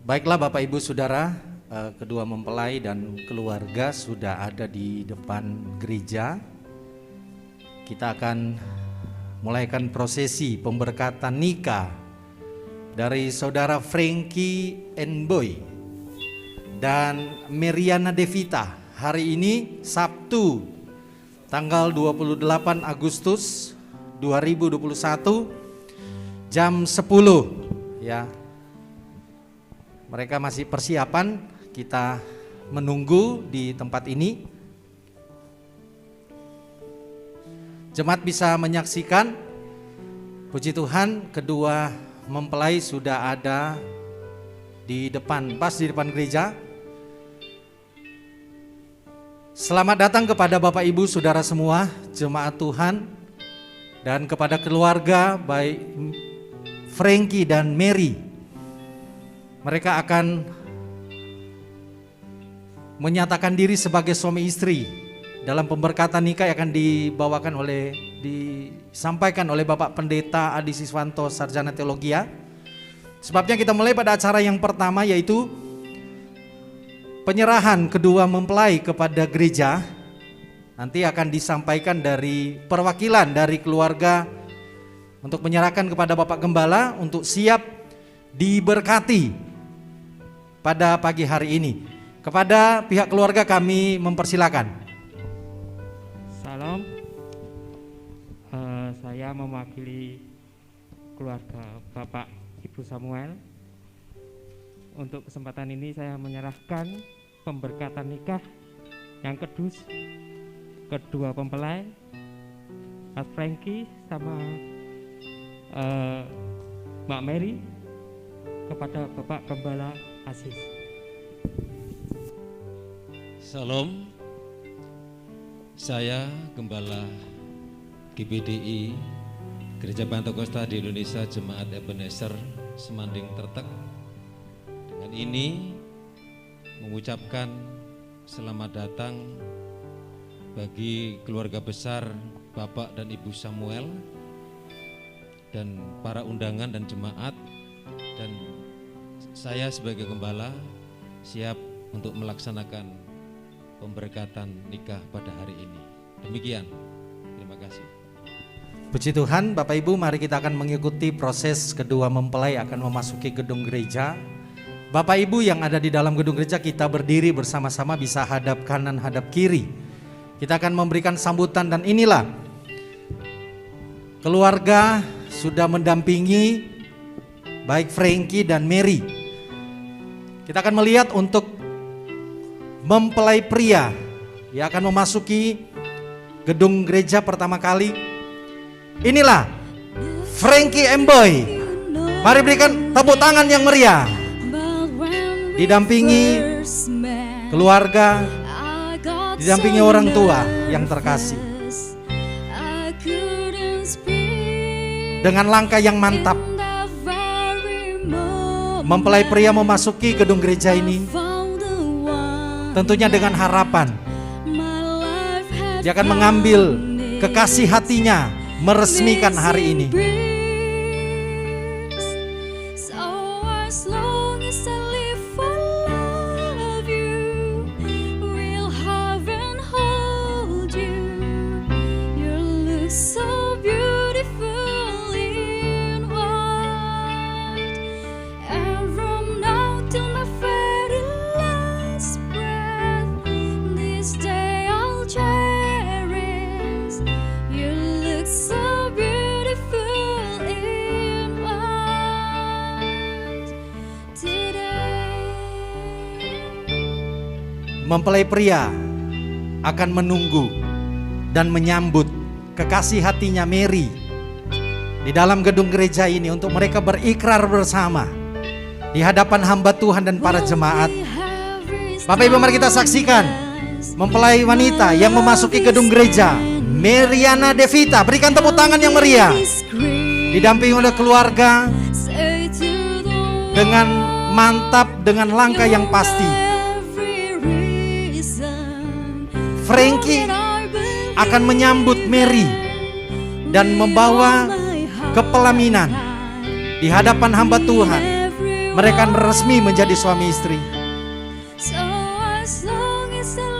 Baiklah Bapak Ibu Saudara, kedua mempelai dan keluarga sudah ada di depan gereja. Kita akan mulaikan prosesi pemberkatan nikah dari Saudara Frankie Boy dan Meriana Devita. Hari ini Sabtu tanggal 28 Agustus 2021 jam 10 ya. Mereka masih persiapan, kita menunggu di tempat ini. Jemaat bisa menyaksikan, puji Tuhan, kedua mempelai sudah ada di depan, pas di depan gereja. Selamat datang kepada Bapak Ibu Saudara semua, jemaat Tuhan, dan kepada keluarga baik Frankie dan Mary. Mereka akan menyatakan diri sebagai suami istri dalam pemberkatan nikah yang akan disampaikan oleh Bapak Pendeta Adi Siswanto, Sarjana Teologia. Sebabnya kita mulai pada acara yang pertama, yaitu penyerahan kedua mempelai kepada gereja. Nanti akan disampaikan dari perwakilan dari keluarga untuk menyerahkan kepada Bapak Gembala untuk siap diberkati pada pagi hari ini. Kepada pihak keluarga kami mempersilakan. Salam, saya mewakili keluarga Bapak Ibu Samuel. Untuk kesempatan ini saya menyerahkan pemberkatan nikah yang kudus kedua mempelai, Mas Frankie sama Mbak Mary, kepada Bapak Gembala Aziz. Salam, saya Gembala GBDI Gereja Pantekosta di Indonesia Jemaat Ebenezer Semanding Tertek. Dengan ini mengucapkan selamat datang bagi keluarga besar Bapak dan Ibu Samuel dan para undangan dan jemaat, dan saya sebagai gembala siap untuk melaksanakan pemberkatan nikah pada hari ini. Demikian, terima kasih. Puji Tuhan, Bapak Ibu, mari kita akan mengikuti proses kedua mempelai akan memasuki gedung gereja. Bapak Ibu yang ada di dalam gedung gereja, kita berdiri bersama-sama, bisa hadap kanan, hadap kiri. Kita akan memberikan sambutan, dan inilah keluarga sudah mendampingi baik Frankie dan Mary. Kita akan melihat untuk mempelai pria yang akan memasuki gedung gereja pertama kali. Inilah Frankie Boy. Mari berikan tepuk tangan yang meriah. Didampingi keluarga, didampingi orang tua yang terkasih. Dengan langkah yang mantap, mempelai pria memasuki gedung gereja ini, tentunya dengan harapan dia akan mengambil kekasih hatinya, meresmikan hari ini. Mempelai pria akan menunggu dan menyambut kekasih hatinya Mary di dalam gedung gereja ini untuk mereka berikrar bersama di hadapan hamba Tuhan dan para jemaat. Bapak Ibu, mari kita saksikan mempelai wanita yang memasuki gedung gereja, Meriana Devita. Berikan tepuk tangan yang meriah. Didampingi oleh keluarga dengan mantap, dengan langkah yang pasti. Frankie akan menyambut Mary dan membawa ke pelaminan di hadapan hamba Tuhan. mereka resmi menjadi suami istri.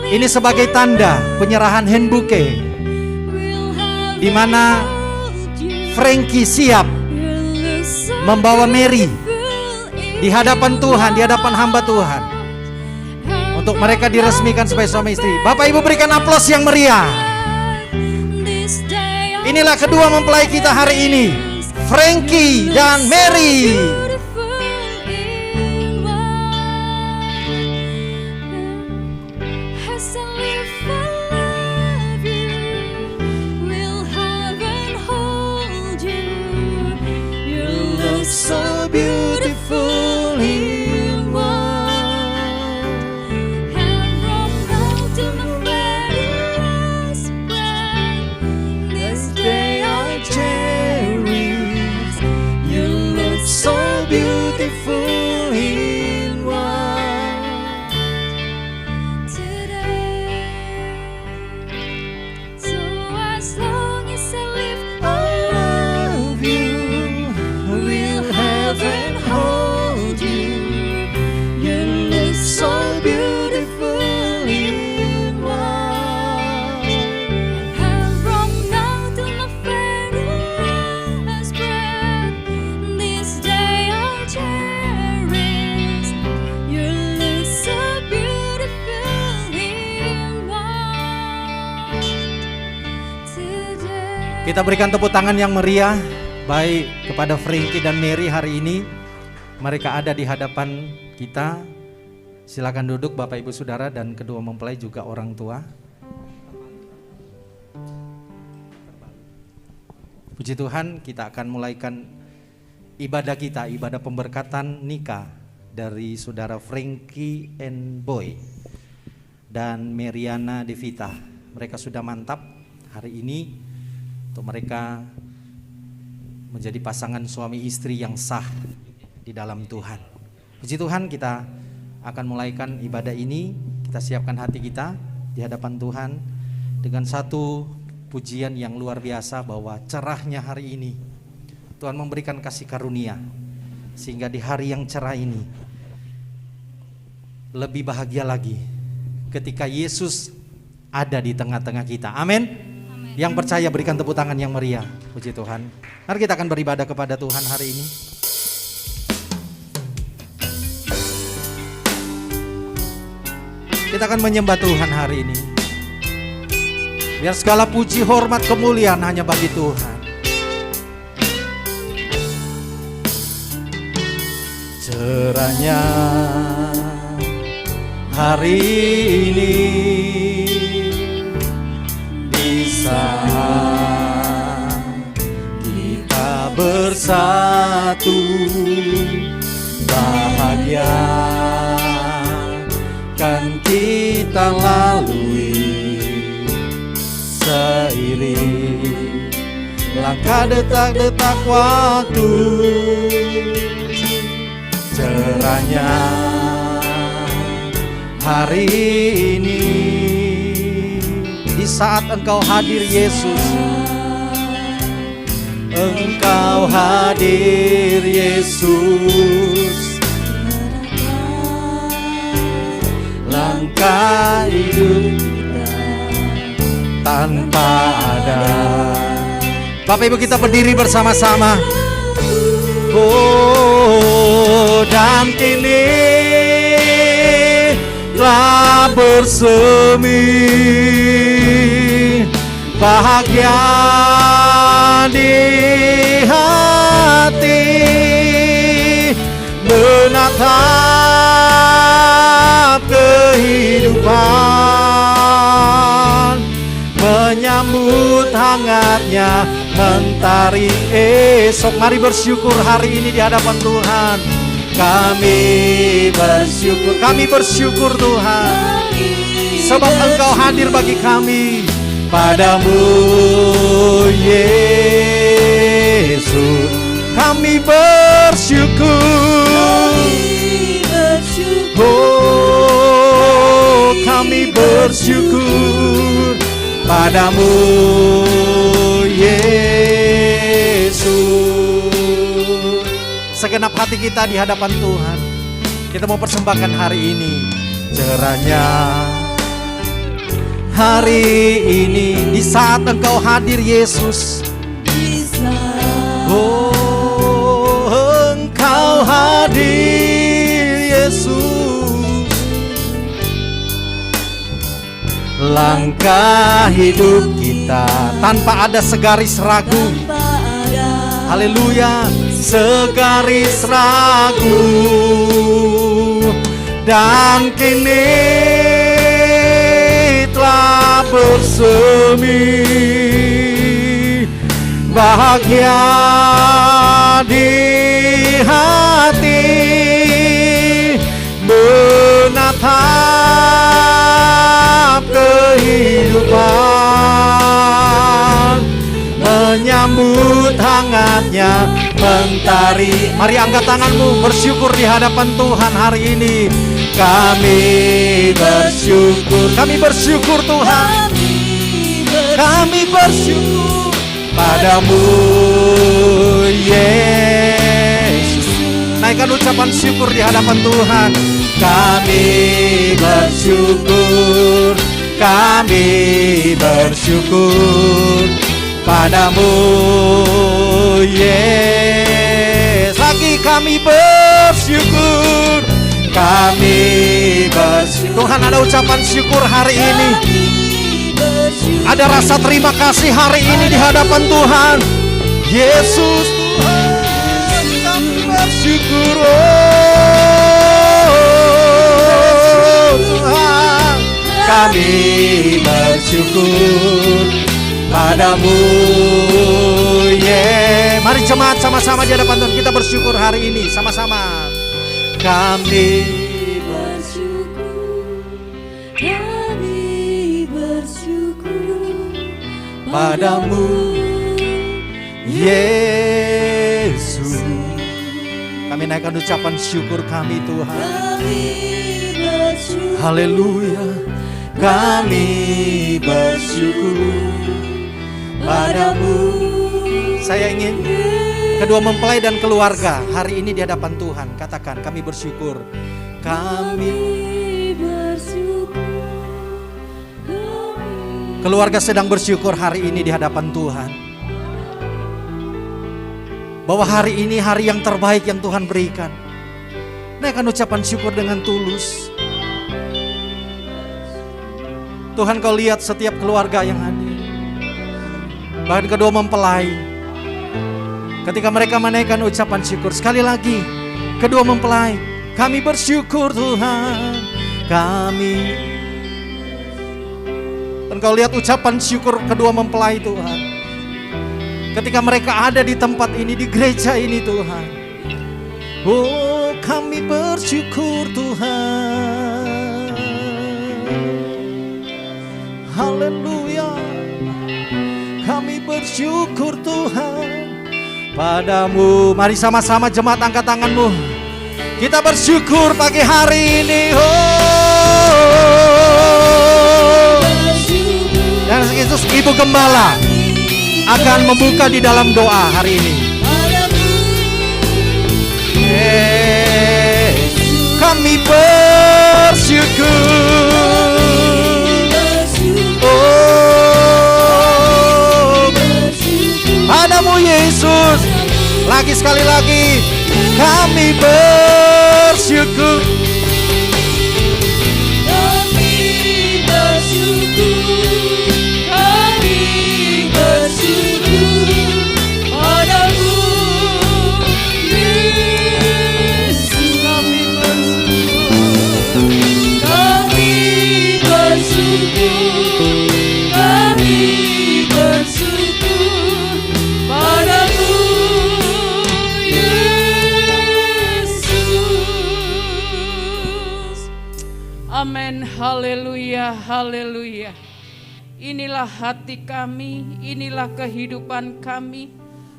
Ini sebagai tanda penyerahan hand bouquet, di mana Frankie siap membawa Mary di hadapan Tuhan, di hadapan hamba Tuhan, untuk mereka diresmikan sebagai suami istri. Bapak Ibu berikan aplaus yang meriah. Inilah kedua mempelai kita hari ini, Frankie dan Mary. So beautiful in one, and from now to my very last breath, this day I cherish. You look so beautiful in one today. So as long as I live, I love you. And hold you. You look so beautiful in one. And from now to my very last breath, this day I'll cherish. You look so beautiful in one today. Kita berikan tepuk tangan yang meriah baik kepada Frankie dan Mary hari ini. Mereka ada di hadapan kita. Silakan duduk Bapak Ibu Saudara, dan kedua mempelai juga orang tua. Puji Tuhan, kita akan mulaikan ibadah kita, ibadah pemberkatan nikah dari Saudara Frankie and Boy dan Mariana Devita. Mereka sudah mantap hari ini untuk mereka menjadi pasangan suami istri yang sah di dalam Tuhan. Puji Tuhan, kita akan mulaikan ibadah ini. Kita siapkan hati kita di hadapan Tuhan dengan satu pujian yang luar biasa, bahwa cerahnya hari ini Tuhan memberikan kasih karunia, sehingga di hari yang cerah ini lebih bahagia lagi ketika Yesus ada di tengah-tengah kita. Amin. Yang percaya berikan tepuk tangan yang meriah. Puji Tuhan. Mari kita akan beribadah kepada Tuhan hari ini. Kita akan menyembah Tuhan hari ini. Biar segala puji, hormat, kemuliaan hanya bagi Tuhan. Cerahnya hari ini, saat kita bersatu, bahagia kan kita lalui seiring langkah detak-detak waktu. Cerahnya hari ini, di saat Engkau hadir Yesus, Engkau hadir Yesus, langkah hidup kita tanpa ada. Bapak Ibu, kita berdiri bersama-sama. Oh, dan kini telah bersemi bahagia di hati, menatap kehidupan, menyambut hangatnya mentari esok. Mari bersyukur hari ini di hadapan Tuhan. Kami bersyukur Tuhan, sebab Engkau hadir bagi kami. Padamu Yesus kami bersyukur. Oh, kami bersyukur padamu Yesus. segenap hati kita di hadapan Tuhan. Kita mau persembahkan hari ini. Cerahnya hari ini, di saat Engkau hadir Yesus. Oh, Engkau hadir Yesus. Langkah hidup kita tanpa ada segaris ragu. Haleluya, segaris ragu. Dan kini telah bersemi bahagia di hati, menatap kehidupan, menyambut hangatnya mentari. Mari angkat tanganmu, bersyukur di hadapan Tuhan hari ini. Kami bersyukur Tuhan. Kami bersyukur padamu Yesus. Naikkan ucapan syukur di hadapan Tuhan. Kami bersyukur padamu Yesus. Lagi kami bersyukur. Tuhan, ada ucapan syukur hari ini. Ada rasa terima kasih hari ini di hadapan Tuhan. Yesus Tuhan, kami bersyukur. Oh Tuhan, kami bersyukur padamu. Mari jemaat sama-sama di hadapan Tuhan, kita bersyukur hari ini sama-sama. Kami bersyukur padamu Yesus. Kami naikkan ucapan syukur kami Tuhan. Haleluya. Kami bersyukur padamu. Saya ingin kedua mempelai dan keluarga hari ini di hadapan Tuhan katakan, kami bersyukur. Kami bersyukur. Keluarga sedang bersyukur hari ini di hadapan Tuhan. Bahwa hari ini hari yang terbaik yang Tuhan berikan. Naikkan ucapan syukur dengan tulus. Tuhan, Kau lihat setiap keluarga yang hadir. Bahkan kedua mempelai. Ketika mereka menaikkan ucapan syukur, sekali lagi, kedua mempelai, kami bersyukur Tuhan, kami. Dan Kau lihat ucapan syukur kedua mempelai Tuhan. Ketika mereka ada di tempat ini, di gereja ini Tuhan. Oh, kami bersyukur Tuhan. Haleluya. Kami bersyukur Tuhan padamu. Mari sama-sama jemaat angkat tanganmu. Kita bersyukur pagi hari ini. Oh. Dan Yesus Ibu Gembala akan membuka di dalam doa hari ini. Kami bersyukur. Padamu Yesus. Lagi sekali lagi, kami bersyukur. Kami bersyukur padamu Yesus. Kami bersyukur padamu Yesus. Amin. Haleluya, haleluya. Inilah hati kami, inilah kehidupan kami.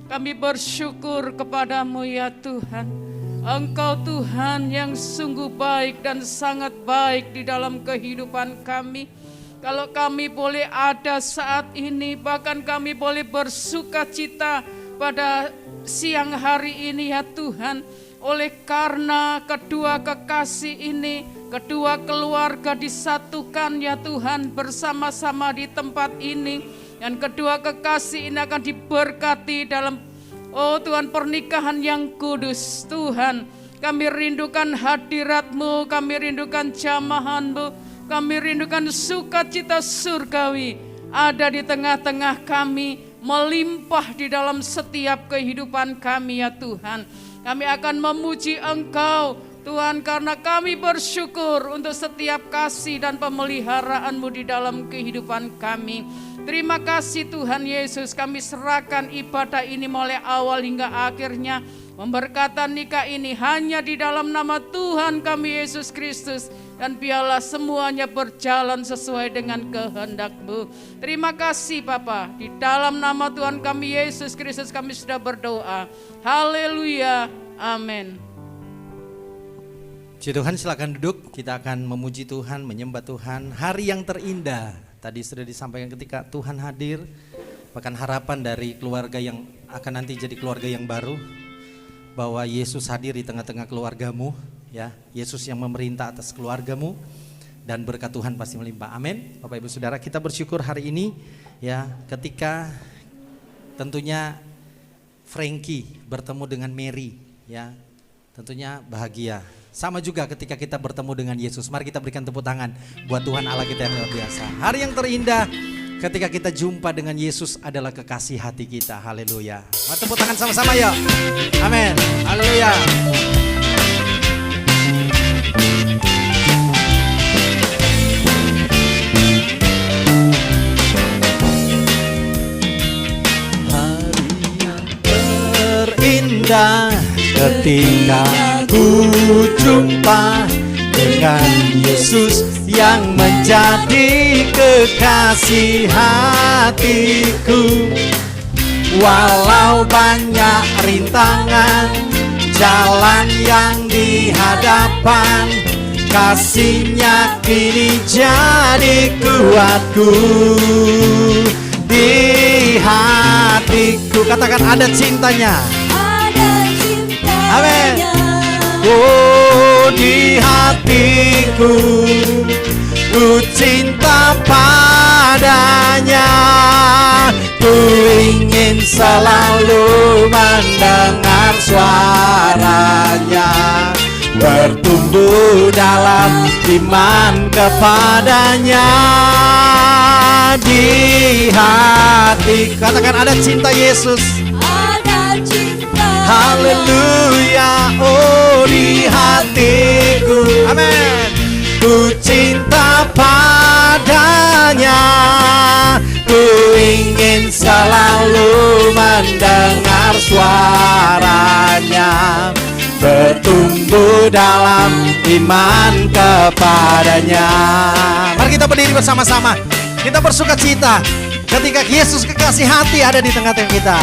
Kami bersyukur kepadamu ya Tuhan. Engkau Tuhan yang sungguh baik dan sangat baik di dalam kehidupan kami. Kalau kami boleh ada saat ini, bahkan kami boleh bersuka cita pada siang hari ini ya Tuhan. Oleh karena kedua kekasih ini, kedua keluarga disatukan ya Tuhan bersama-sama di tempat ini. Dan kedua kekasih ini akan diberkati dalam Tuhan pernikahan yang kudus. Tuhan, kami rindukan hadirat-Mu, kami rindukan jamahan-Mu, kami rindukan sukacita surgawi ada di tengah-tengah kami, melimpah di dalam setiap kehidupan kami ya Tuhan. Kami akan memuji Engkau Tuhan karena kami bersyukur untuk setiap kasih dan pemeliharaan-Mu di dalam kehidupan kami. Terima kasih Tuhan Yesus, kami serahkan ibadah ini mulai awal hingga akhirnya. Memberkatan nikah ini hanya di dalam nama Tuhan kami Yesus Kristus. Dan biarlah semuanya berjalan sesuai dengan kehendak-Mu. Terima kasih Bapa, di dalam nama Tuhan kami Yesus Kristus kami sudah berdoa. Haleluya, amin. Puji Tuhan, silakan duduk. Kita akan memuji Tuhan, menyembah Tuhan. Hari yang terindah, tadi sudah disampaikan ketika Tuhan hadir. Bahkan harapan dari keluarga yang akan nanti jadi keluarga yang baru, bahwa Yesus hadir di tengah-tengah keluargamu. Ya, Yesus yang memerintah atas keluargamu dan berkat Tuhan pasti melimpah. Amin. Bapak Ibu Saudara, kita bersyukur hari ini ya ketika tentunya Frankie bertemu dengan Mary ya. Tentunya bahagia. Sama juga ketika kita bertemu dengan Yesus. Mari kita berikan tepuk tangan buat Tuhan Allah kita yang luar biasa. Hari yang terindah ketika kita jumpa dengan Yesus adalah kekasih hati kita. Haleluya. Mari tepuk tangan sama-sama ya. Amin. Haleluya. Terindah ketika ku jumpa dengan Yesus yang menjadi kekasih hatiku. Walau banyak rintangan jalan yang di hadapan, kasih-Nya kini jadi kuatku. Di hatiku, katakan ada cintanya. Amin. Oh, di hatiku ku cinta padanya. Ku ingin selalu mendengar suaranya, bertumbuh dalam iman kepadanya. Di hati, katakan ada cinta Yesus. Ada cinta. Haleluya. Oh, di hatiku. Amin. Ku cinta padanya. Ku ingin selalu mendengar suaranya, bertumbuh dalam iman kepadanya. Mari kita berdiri bersama-sama. Kita bersuka cita ketika Yesus kekasih hati ada di tengah-tengah kita.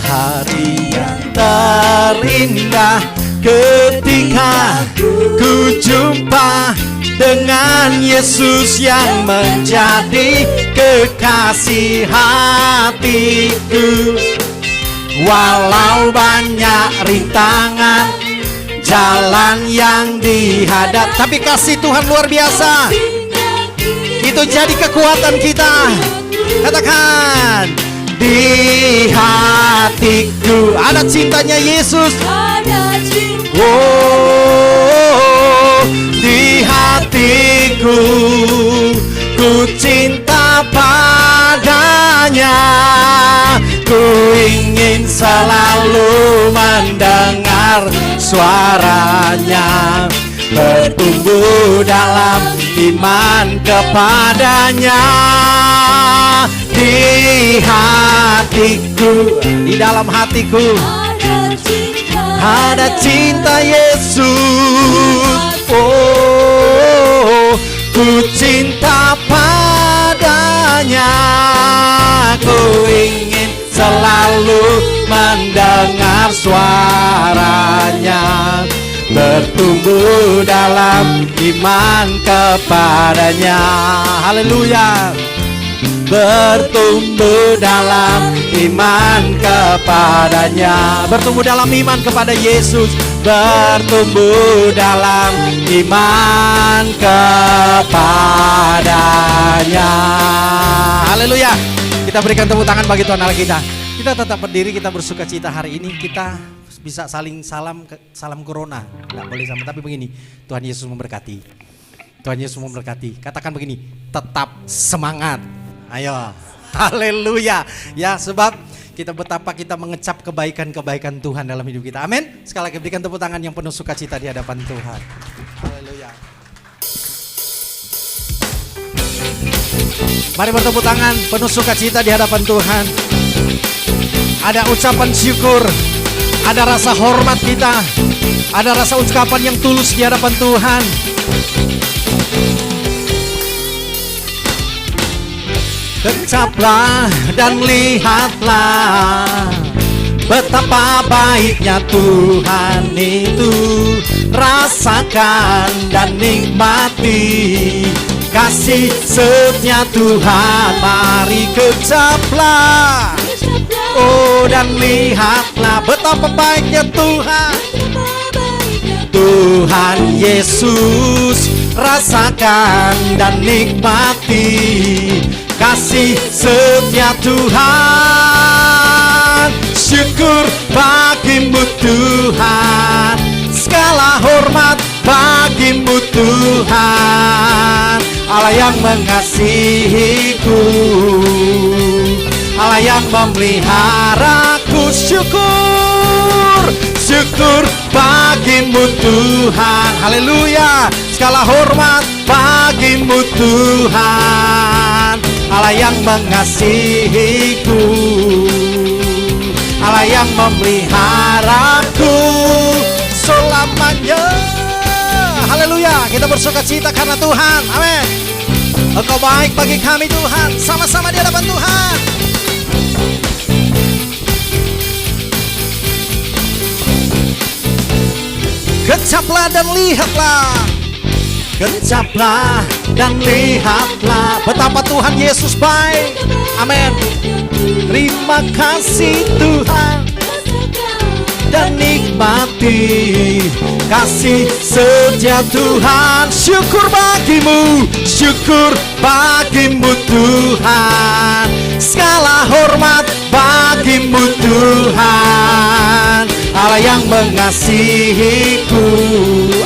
Hari yang terindah ketika ku jumpa dengan Yesus yang menjadi kekasih hatiku. Walau banyak rintangan jalan yang dihadap, tapi kasih Tuhan luar biasa. Itu jadi kekuatan kita. Katakan, di hatiku ada cintanya Yesus. Oh, di hatiku ku cinta padanya. Ku ingin selalu mendengar suaranya, bertumbuh dalam iman kepadanya. Di hatiku, di dalam hatiku ada cinta Yesus. Oh, ku cinta padanya. Ku ingin selalu mendengar suaranya, bertumbuh dalam iman kepadanya. Haleluya. bertumbuh dalam iman kepadanya. Bertumbuh dalam iman kepada Yesus, bertumbuh dalam iman kepadanya. Haleluya. Kita berikan tepuk tangan bagi Tuhan Allah kita. Kita tetap berdiri, kita bersuka cita hari ini. Kita bisa saling salam corona. Nggak boleh sama, tapi begini, Tuhan Yesus memberkati. Tuhan Yesus memberkati. Katakan begini, tetap semangat. Ayo, haleluya. Ya, sebab betapa kita mengecap kebaikan-kebaikan Tuhan dalam hidup kita. Amin. Sekali lagi berikan tepuk tangan yang penuh sukacita di hadapan Tuhan. Haleluya. Mari bertepuk tangan penuh sukacita di hadapan Tuhan. Ada ucapan syukur, ada rasa hormat kita, ada rasa ucapan yang tulus di hadapan Tuhan. Kecaplah dan lihatlah betapa baiknya Tuhan itu. Rasakan dan nikmati kasih setia Tuhan. Mari kecaplah, oh, dan lihatlah betapa baiknya Tuhan. Tuhan Yesus, rasakan dan nikmati kasih setia Tuhan. Syukur bagimu Tuhan, segala hormat bagimu Tuhan. Allah yang mengasihiku, Allah yang memeliharaku. Syukur, syukur bagimu Tuhan. Haleluya. Segala hormat bagimu Tuhan. Allah yang mengasihiku, Allah yang memeliharaku selamanya. Haleluya. Kita bersuka cita karena Tuhan. Amin. Engkau baik bagi kami Tuhan. Sama-sama di hadapan Tuhan. Kecaplah dan lihatlah, kecaplah dan lihatlah betapa Tuhan Yesus baik. Amin. Terima kasih Tuhan, dan nikmati kasih setia Tuhan. Syukur bagimu, syukur bagimu Tuhan. Segala hormat bagimu Tuhan. Allah yang mengasihiku,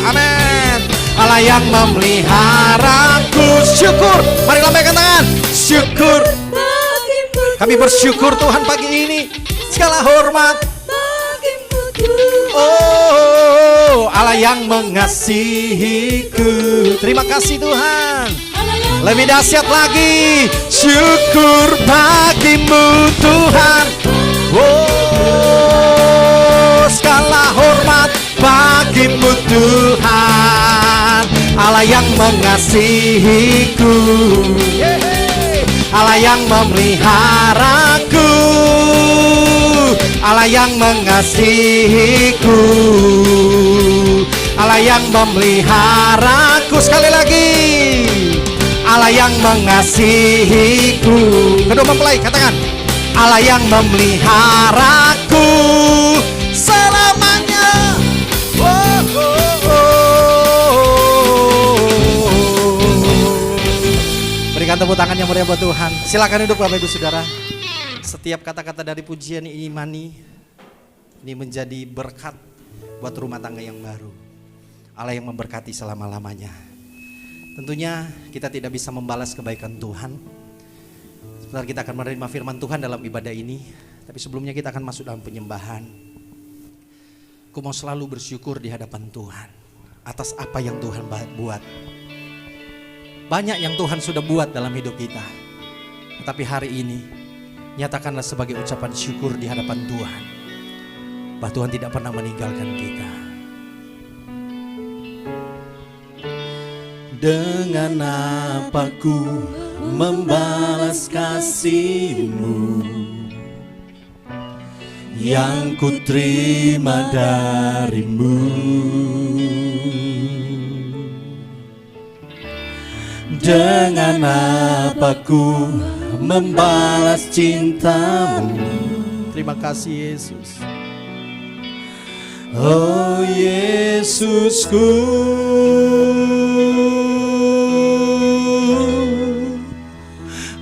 amin. Allah yang memeliharaku. Syukur, mari lambaikan tangan. Syukur, kami bersyukur Tuhan pagi ini. Segala hormat, oh, Allah yang mengasihiku. Terima kasih Tuhan. Lebih dahsyat lagi, syukur bagimu Tuhan. Oh, segala hormat bagimu Tuhan. Allah yang mengasihiku, Allah yang memeliharaku, Allah yang mengasihiku, Allah yang memeliharaku. Sekali lagi, Allah yang mengasihiku. Kedua mempelai, katakan, Allah yang memeliharaku selamanya. Oh, oh, oh. Berikan tepuk tangan yang meriah buat Tuhan. Silakan duduk Bapak Ibu Saudara. Setiap kata-kata dari pujian ini menjadi berkat buat rumah tangga yang baru. Allah yang memberkati selama-lamanya. Tentunya kita tidak bisa membalas kebaikan Tuhan. Sebentar kita akan menerima firman Tuhan dalam ibadah ini. Tapi sebelumnya kita akan masuk dalam penyembahan. Aku mau selalu bersyukur di hadapan Tuhan atas apa yang Tuhan buat. Banyak yang Tuhan sudah buat dalam hidup kita. Tetapi hari ini nyatakanlah sebagai ucapan syukur di hadapan Tuhan bahwa Tuhan tidak pernah meninggalkan kita. Dengan apa ku membalas kasih-Mu yang ku terima dari-Mu? Dengan apa ku membalas cinta-Mu. Terima kasih Yesus. Oh Yesusku,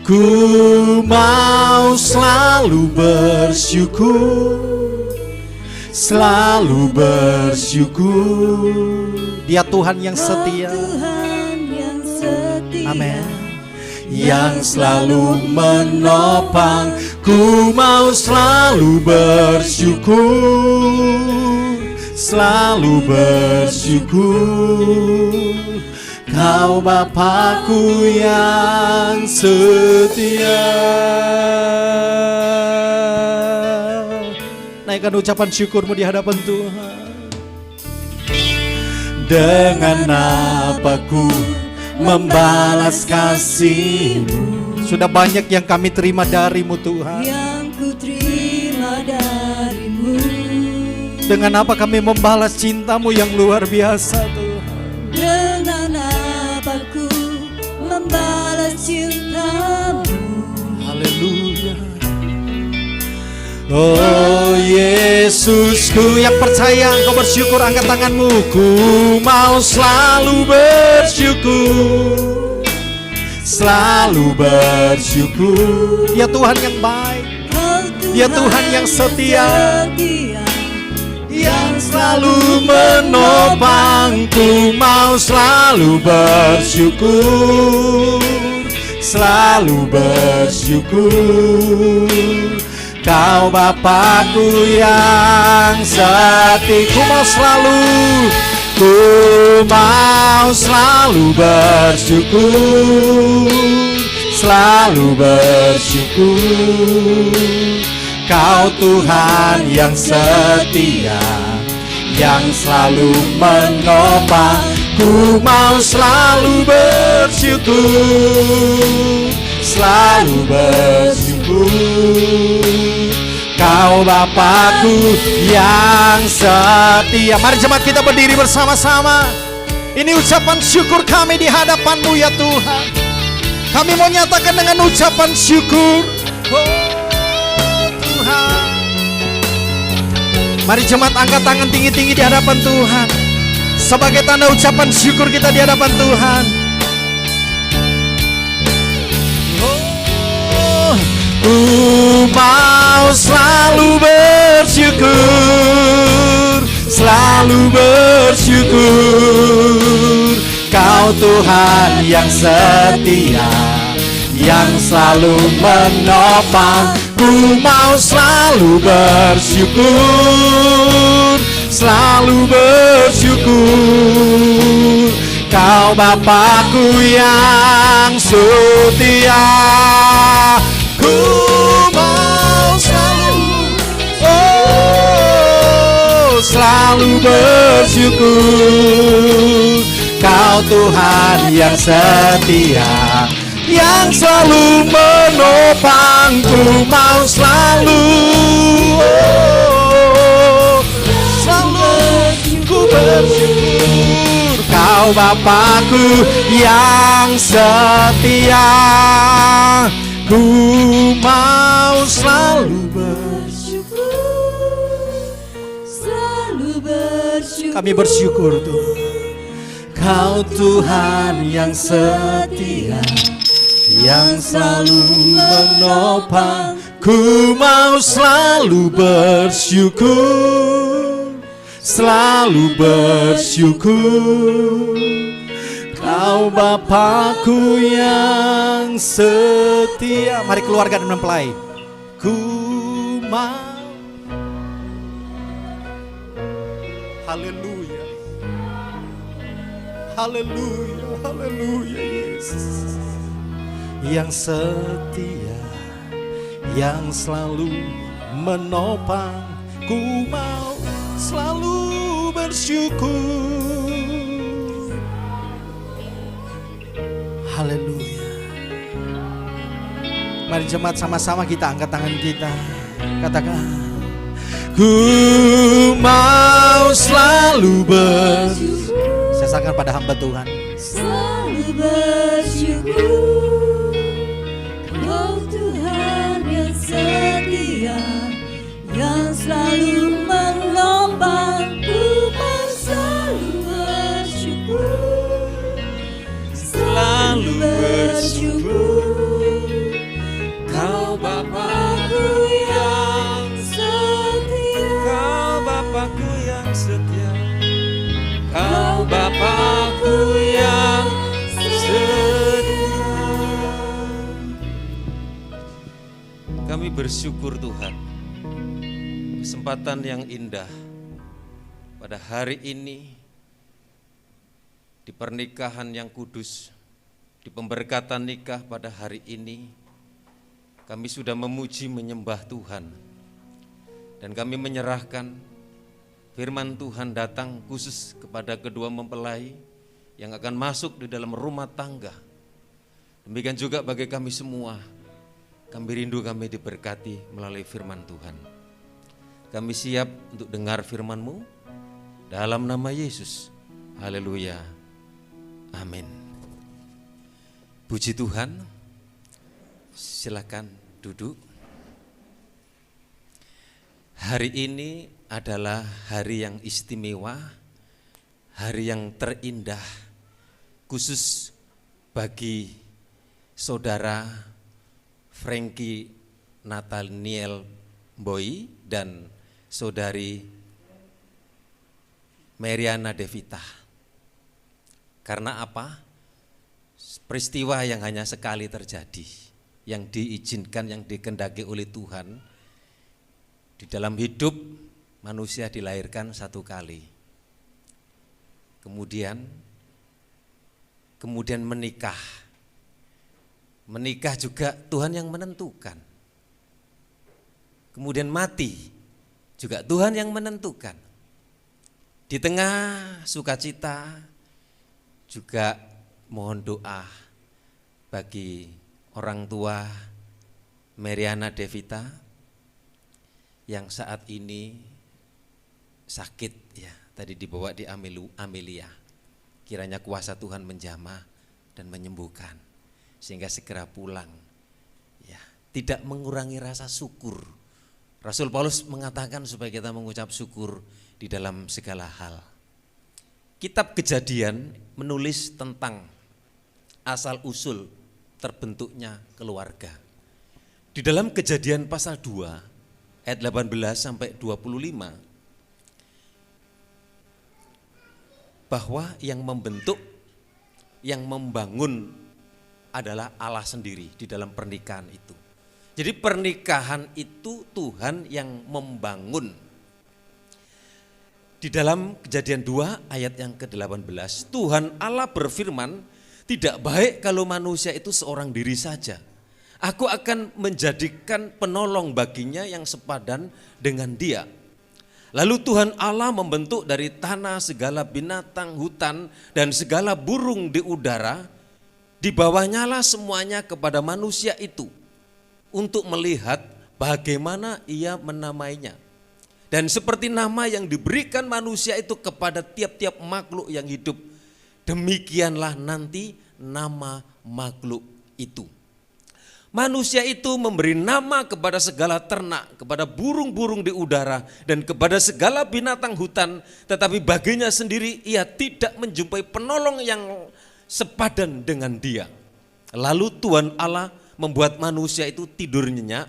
ku mau selalu bersyukur, selalu bersyukur. Dia Tuhan yang setia. Amin. Yang selalu menopang, ku mau selalu bersyukur, selalu bersyukur. Kau Bapakku yang setia. Naikkan ucapan syukurmu di hadapan Tuhan. Dengan apa ku membalas kasih-Mu? Sudah banyak yang kami terima dari-Mu Tuhan. Yang ku terima dari-Mu. Dengan apa kami membalas cinta-Mu yang luar biasa Tuhan? Dengan apa ku membalas cinta-Mu? Haleluya. Oh Yesusku, yang percaya engkau bersyukur, angkat tanganmu. Ku mau selalu bersyukur, selalu bersyukur. Ya Tuhan yang baik, ya Tuhan yang setia, yang selalu menopang. Ku mau selalu bersyukur, selalu bersyukur. Kau Bapakku yang setia. Ku mau selalu bersyukur, selalu bersyukur. Kau Tuhan yang setia, yang selalu menopang. Ku mau selalu bersyukur, selalu bersyukur. Kau Bapakku yang setia. Mari jemaat kita berdiri bersama-sama. Ini ucapan syukur kami di hadapan-Mu ya Tuhan. Kami mau nyatakan dengan ucapan syukur. Oh Tuhan. Mari jemaat angkat tangan tinggi-tinggi di hadapan Tuhan, sebagai tanda ucapan syukur kita di hadapan Tuhan. Ku mau selalu bersyukur, selalu bersyukur. Kau Tuhan yang setia, yang selalu menopang. Ku mau selalu bersyukur, selalu bersyukur. Kau Bapakku yang setia. Ku mau selalu, selalu bersyukur. Kau Tuhan yang setia, yang selalu menopang. Ku mau selalu, selalu ku bersyukur. Kau Bapakku yang setia. Ku mau selalu bersyukur, selalu bersyukur. Kami bersyukur Tuhan. Kau Tuhan yang setia, yang selalu menopang. Ku mau selalu bersyukur, selalu bersyukur. Kau Bapakku yang setia. Mari keluarga dan mempelai. Ku mau. Haleluya. Haleluya. Haleluya Yesus. Yang setia, yang selalu menopang. Ku mau selalu bersyukur. Haleluya. Mari jemaat sama-sama kita angkat tangan kita. Katakan, ku mau selalu bersyukur. Saya serahkan pada hamba Tuhan. Selalu bersyukur. Kau selalu menopang, ku mau selalu bersyukur, selalu bersyukur. Kau Bapakku yang setia, Kau Bapakku yang setia, Kau Bapakku yang setia. Kami bersyukur Tuhan, kesempatan yang indah pada hari ini, di pernikahan yang kudus, di pemberkatan nikah pada hari ini, kami sudah memuji menyembah Tuhan, dan kami menyerahkan firman Tuhan datang khusus kepada kedua mempelai yang akan masuk di dalam rumah tangga. Demikian juga bagi kami semua, kami rindu kami diberkati melalui firman Tuhan. Kami siap untuk dengar firman-Mu dalam nama Yesus. Haleluya. Amin. Puji Tuhan. Silakan duduk. Hari ini adalah hari yang istimewa, hari yang terindah, khusus bagi saudara Frankie Nathaniel Boy dan saudari Mariana Devita. Karena apa? Peristiwa yang hanya sekali terjadi, yang diizinkan, yang dikehendaki oleh Tuhan. Di dalam hidup manusia dilahirkan satu kali, kemudian menikah. Menikah juga Tuhan yang menentukan. Kemudian mati juga Tuhan yang menentukan. Di tengah sukacita juga mohon doa bagi orang tua Mariana Devita yang saat ini sakit ya, tadi dibawa di Amelia. Kiranya kuasa Tuhan menjamah dan menyembuhkan sehingga segera pulang. Ya, tidak mengurangi rasa syukur. Rasul Paulus mengatakan supaya kita mengucap syukur di dalam segala hal. Kitab Kejadian menulis tentang asal usul terbentuknya keluarga. Di dalam Kejadian pasal 2 ayat 18 sampai 25, bahwa yang membentuk, yang membangun adalah Allah sendiri di dalam pernikahan itu. Jadi pernikahan itu Tuhan yang membangun. Di dalam Kejadian 2 ayat yang ke-18, Tuhan Allah berfirman, tidak baik kalau manusia itu seorang diri saja. Aku akan menjadikan penolong baginya yang sepadan dengan dia. Lalu Tuhan Allah membentuk dari tanah segala binatang hutan dan segala burung di udara, dibawanyalah semuanya kepada manusia itu untuk melihat bagaimana ia menamainya. Dan seperti nama yang diberikan manusia itu kepada tiap-tiap makhluk yang hidup, demikianlah nanti nama makhluk itu. Manusia itu memberi nama kepada segala ternak, kepada burung-burung di udara, dan kepada segala binatang hutan, tetapi baginya sendiri ia tidak menjumpai penolong yang sepadan dengan dia. Lalu Tuhan Allah membuat manusia itu tidur nyenyak.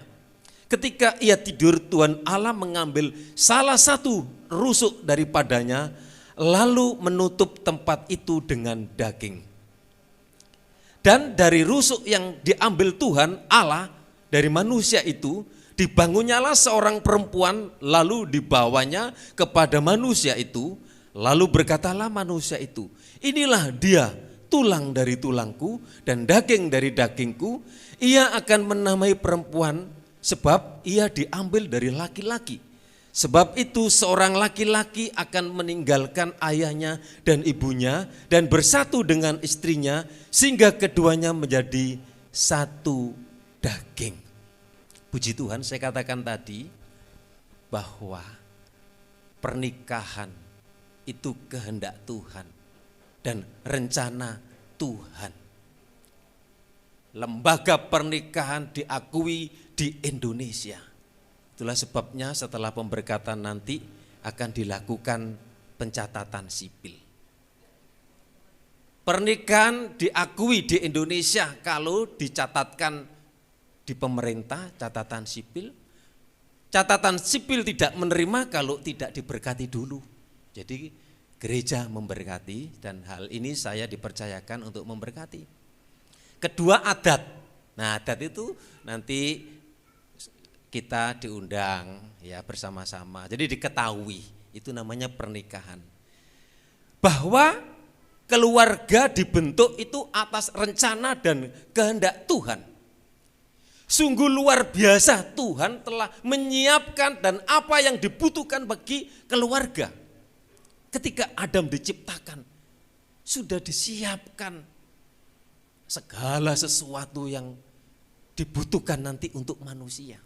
Ketika ia tidur, Tuhan Allah mengambil salah satu rusuk daripadanya, lalu menutup tempat itu dengan daging. Dan dari rusuk yang diambil Tuhan Allah dari manusia itu, dibangunnyalah seorang perempuan, lalu dibawanya kepada manusia itu, lalu berkatalah manusia itu, inilah dia, tulang dari tulangku dan daging dari dagingku, ia akan menamai perempuan sebab ia diambil dari laki-laki. Sebab itu seorang laki-laki akan meninggalkan ayahnya dan ibunya dan bersatu dengan istrinya sehingga keduanya menjadi satu daging. Puji Tuhan, saya katakan tadi bahwa pernikahan itu kehendak Tuhan dan rencana Tuhan. Lembaga pernikahan diakui di Indonesia. Itulah sebabnya setelah pemberkatan nanti akan dilakukan pencatatan sipil. Pernikahan diakui di Indonesia kalau dicatatkan di pemerintah catatan sipil. Catatan sipil tidak menerima kalau tidak diberkati dulu. Jadi gereja memberkati dan hal ini saya dipercayakan untuk memberkati. Kedua, adat. Nah, adat itu nanti kita diundang ya bersama-sama. Jadi diketahui, itu namanya pernikahan. Bahwa keluarga dibentuk itu atas rencana dan kehendak Tuhan. Sungguh luar biasa, Tuhan telah menyiapkan dan apa yang dibutuhkan bagi keluarga. Ketika Adam diciptakan, sudah disiapkan segala sesuatu yang dibutuhkan nanti untuk manusia.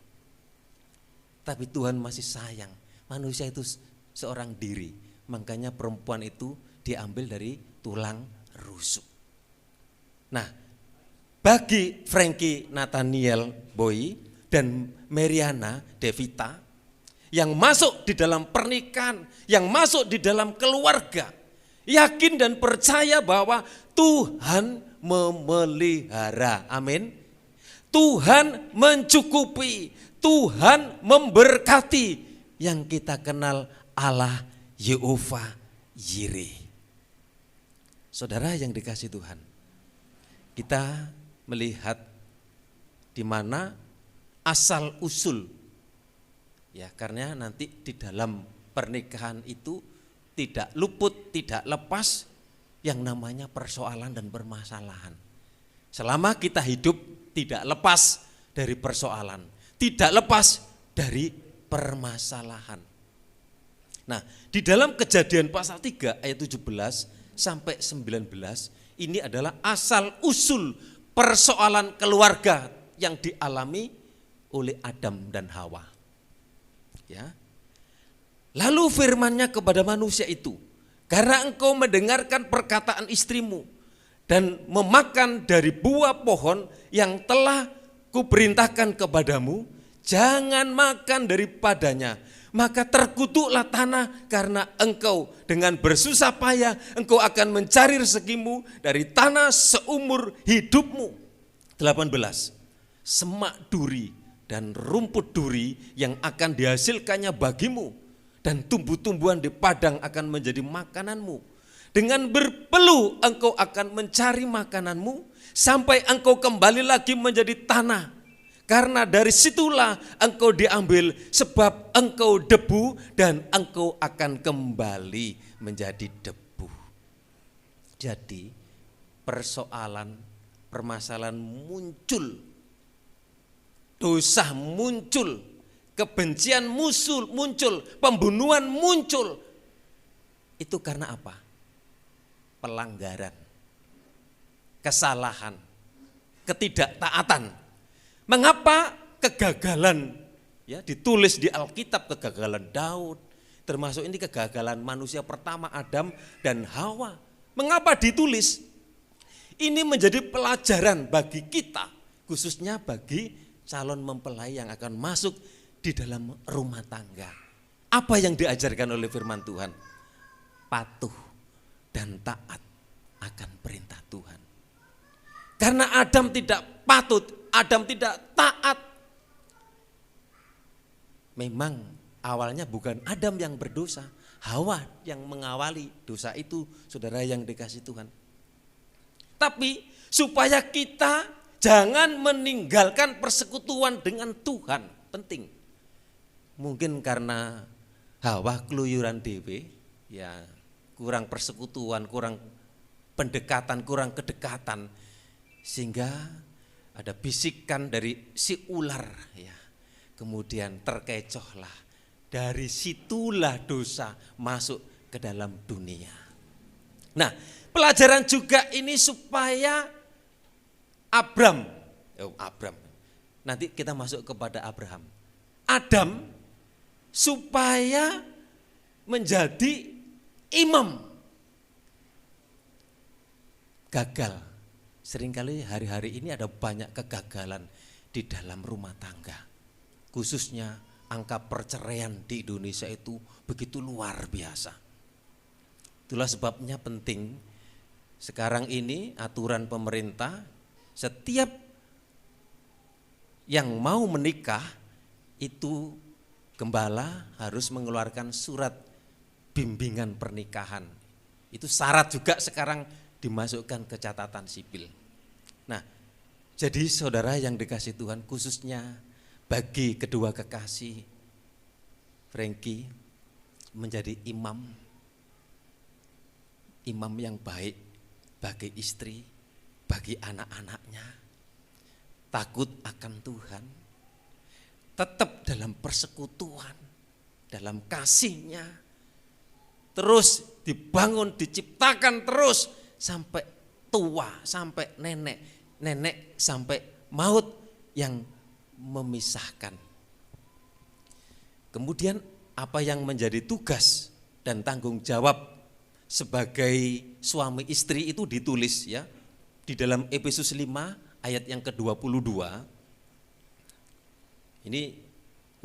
Tapi Tuhan masih sayang, manusia itu seorang diri. Makanya perempuan itu diambil dari tulang rusuk. Nah, bagi Frankie Nathaniel Boy dan Mariana Devita yang masuk di dalam pernikahan, yang masuk di dalam keluarga, yakin dan percaya bahwa Tuhan memelihara. Amin. Tuhan mencukupi, Tuhan memberkati, yang kita kenal Allah Yehova Yireh. Saudara yang dikasihi Tuhan, kita melihat di mana asal usul, ya karena nanti di dalam pernikahan itu tidak luput, tidak lepas yang namanya persoalan dan permasalahan. Selama kita hidup tidak lepas dari persoalan, tidak lepas dari permasalahan. Nah, di dalam Kejadian pasal 3 ayat 17 sampai 19 ini adalah asal usul persoalan keluarga yang dialami oleh Adam dan Hawa. Ya. Lalu firman-Nya kepada manusia itu, karena engkau mendengarkan perkataan istrimu dan memakan dari buah pohon yang telah kuperintahkan kepadamu, jangan makan daripadanya. Maka terkutuklah tanah karena engkau dengan bersusah payah engkau akan mencari rezekimu dari tanah seumur hidupmu. 18. Semak duri dan rumput duri yang akan dihasilkannya bagimu, dan tumbuh-tumbuhan di padang akan menjadi makananmu. Dengan berpeluh engkau akan mencari makananmu sampai engkau kembali lagi menjadi tanah. Karena dari situlah engkau diambil, sebab engkau debu dan engkau akan kembali menjadi debu. Jadi persoalan, permasalahan muncul, dosa muncul, kebencian muncul, pembunuhan muncul. Itu karena apa? Pelanggaran, kesalahan, ketidaktaatan. Mengapa kegagalan ya ditulis di Alkitab, kegagalan Daud, termasuk ini kegagalan manusia pertama Adam dan Hawa. Mengapa ditulis? Ini menjadi pelajaran bagi kita, khususnya bagi calon mempelai yang akan masuk di dalam rumah tangga. Apa yang diajarkan oleh firman Tuhan? Patuh dan taat akan perintah Tuhan. Karena Adam tidak patut, Adam tidak taat. Memang awalnya bukan Adam yang berdosa, Hawa yang mengawali dosa itu, saudara yang dikasihi Tuhan. Tapi supaya kita jangan meninggalkan persekutuan dengan Tuhan, penting. Mungkin karena Hawa keluyuran dewe, ya kurang persekutuan, kurang pendekatan, kurang kedekatan, sehingga ada bisikan dari si ular, ya. Kemudian terkecohlah. Dari situlah dosa masuk ke dalam dunia. Nah, pelajaran juga ini supaya Abram. Nanti kita masuk kepada Abraham. Adam supaya menjadi imam. Gagal. Seringkali hari-hari ini ada banyak kegagalan di dalam rumah tangga, khususnya angka perceraian di Indonesia itu begitu luar biasa. Itulah sebabnya penting sekarang ini aturan pemerintah, setiap yang mau menikah itu gembala harus mengeluarkan surat bimbingan pernikahan. Itu syarat juga sekarang dimasukkan ke catatan sipil. Nah, jadi saudara yang dikasih Tuhan, khususnya bagi kedua kekasih, Frankie menjadi imam yang baik bagi istri, bagi anak-anaknya, takut akan Tuhan, tetap dalam persekutuan, dalam kasihnya, terus dibangun, diciptakan terus sampai tua, sampai nenek sampai maut yang memisahkan. Kemudian apa yang menjadi tugas dan tanggung jawab sebagai suami istri itu ditulis ya di dalam Efesus 5 ayat yang ke-22. Ini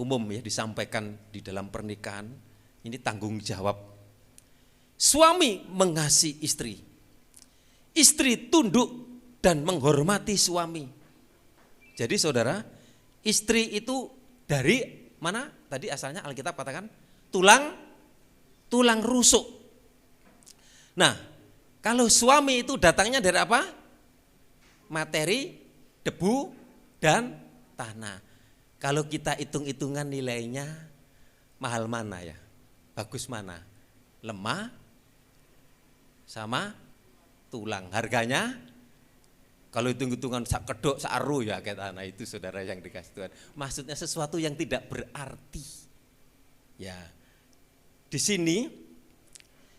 umum ya disampaikan di dalam pernikahan, ini tanggung jawab. Suami mengasihi istri, istri tunduk dan menghormati suami. Jadi saudara, istri itu dari mana? Tadi asalnya Alkitab katakan tulang rusuk. Nah, kalau suami itu datangnya dari apa? Materi, debu, dan tanah. Kalau kita hitung-hitungan nilainya, mahal mana ya? Bagus mana? Lemah sama tulang. Harganya kalau hitung-hitungan sak kedok, sak aru ya kayak tanah itu saudara yang dikasih Tuhan. Maksudnya sesuatu yang tidak berarti. Ya. Di sini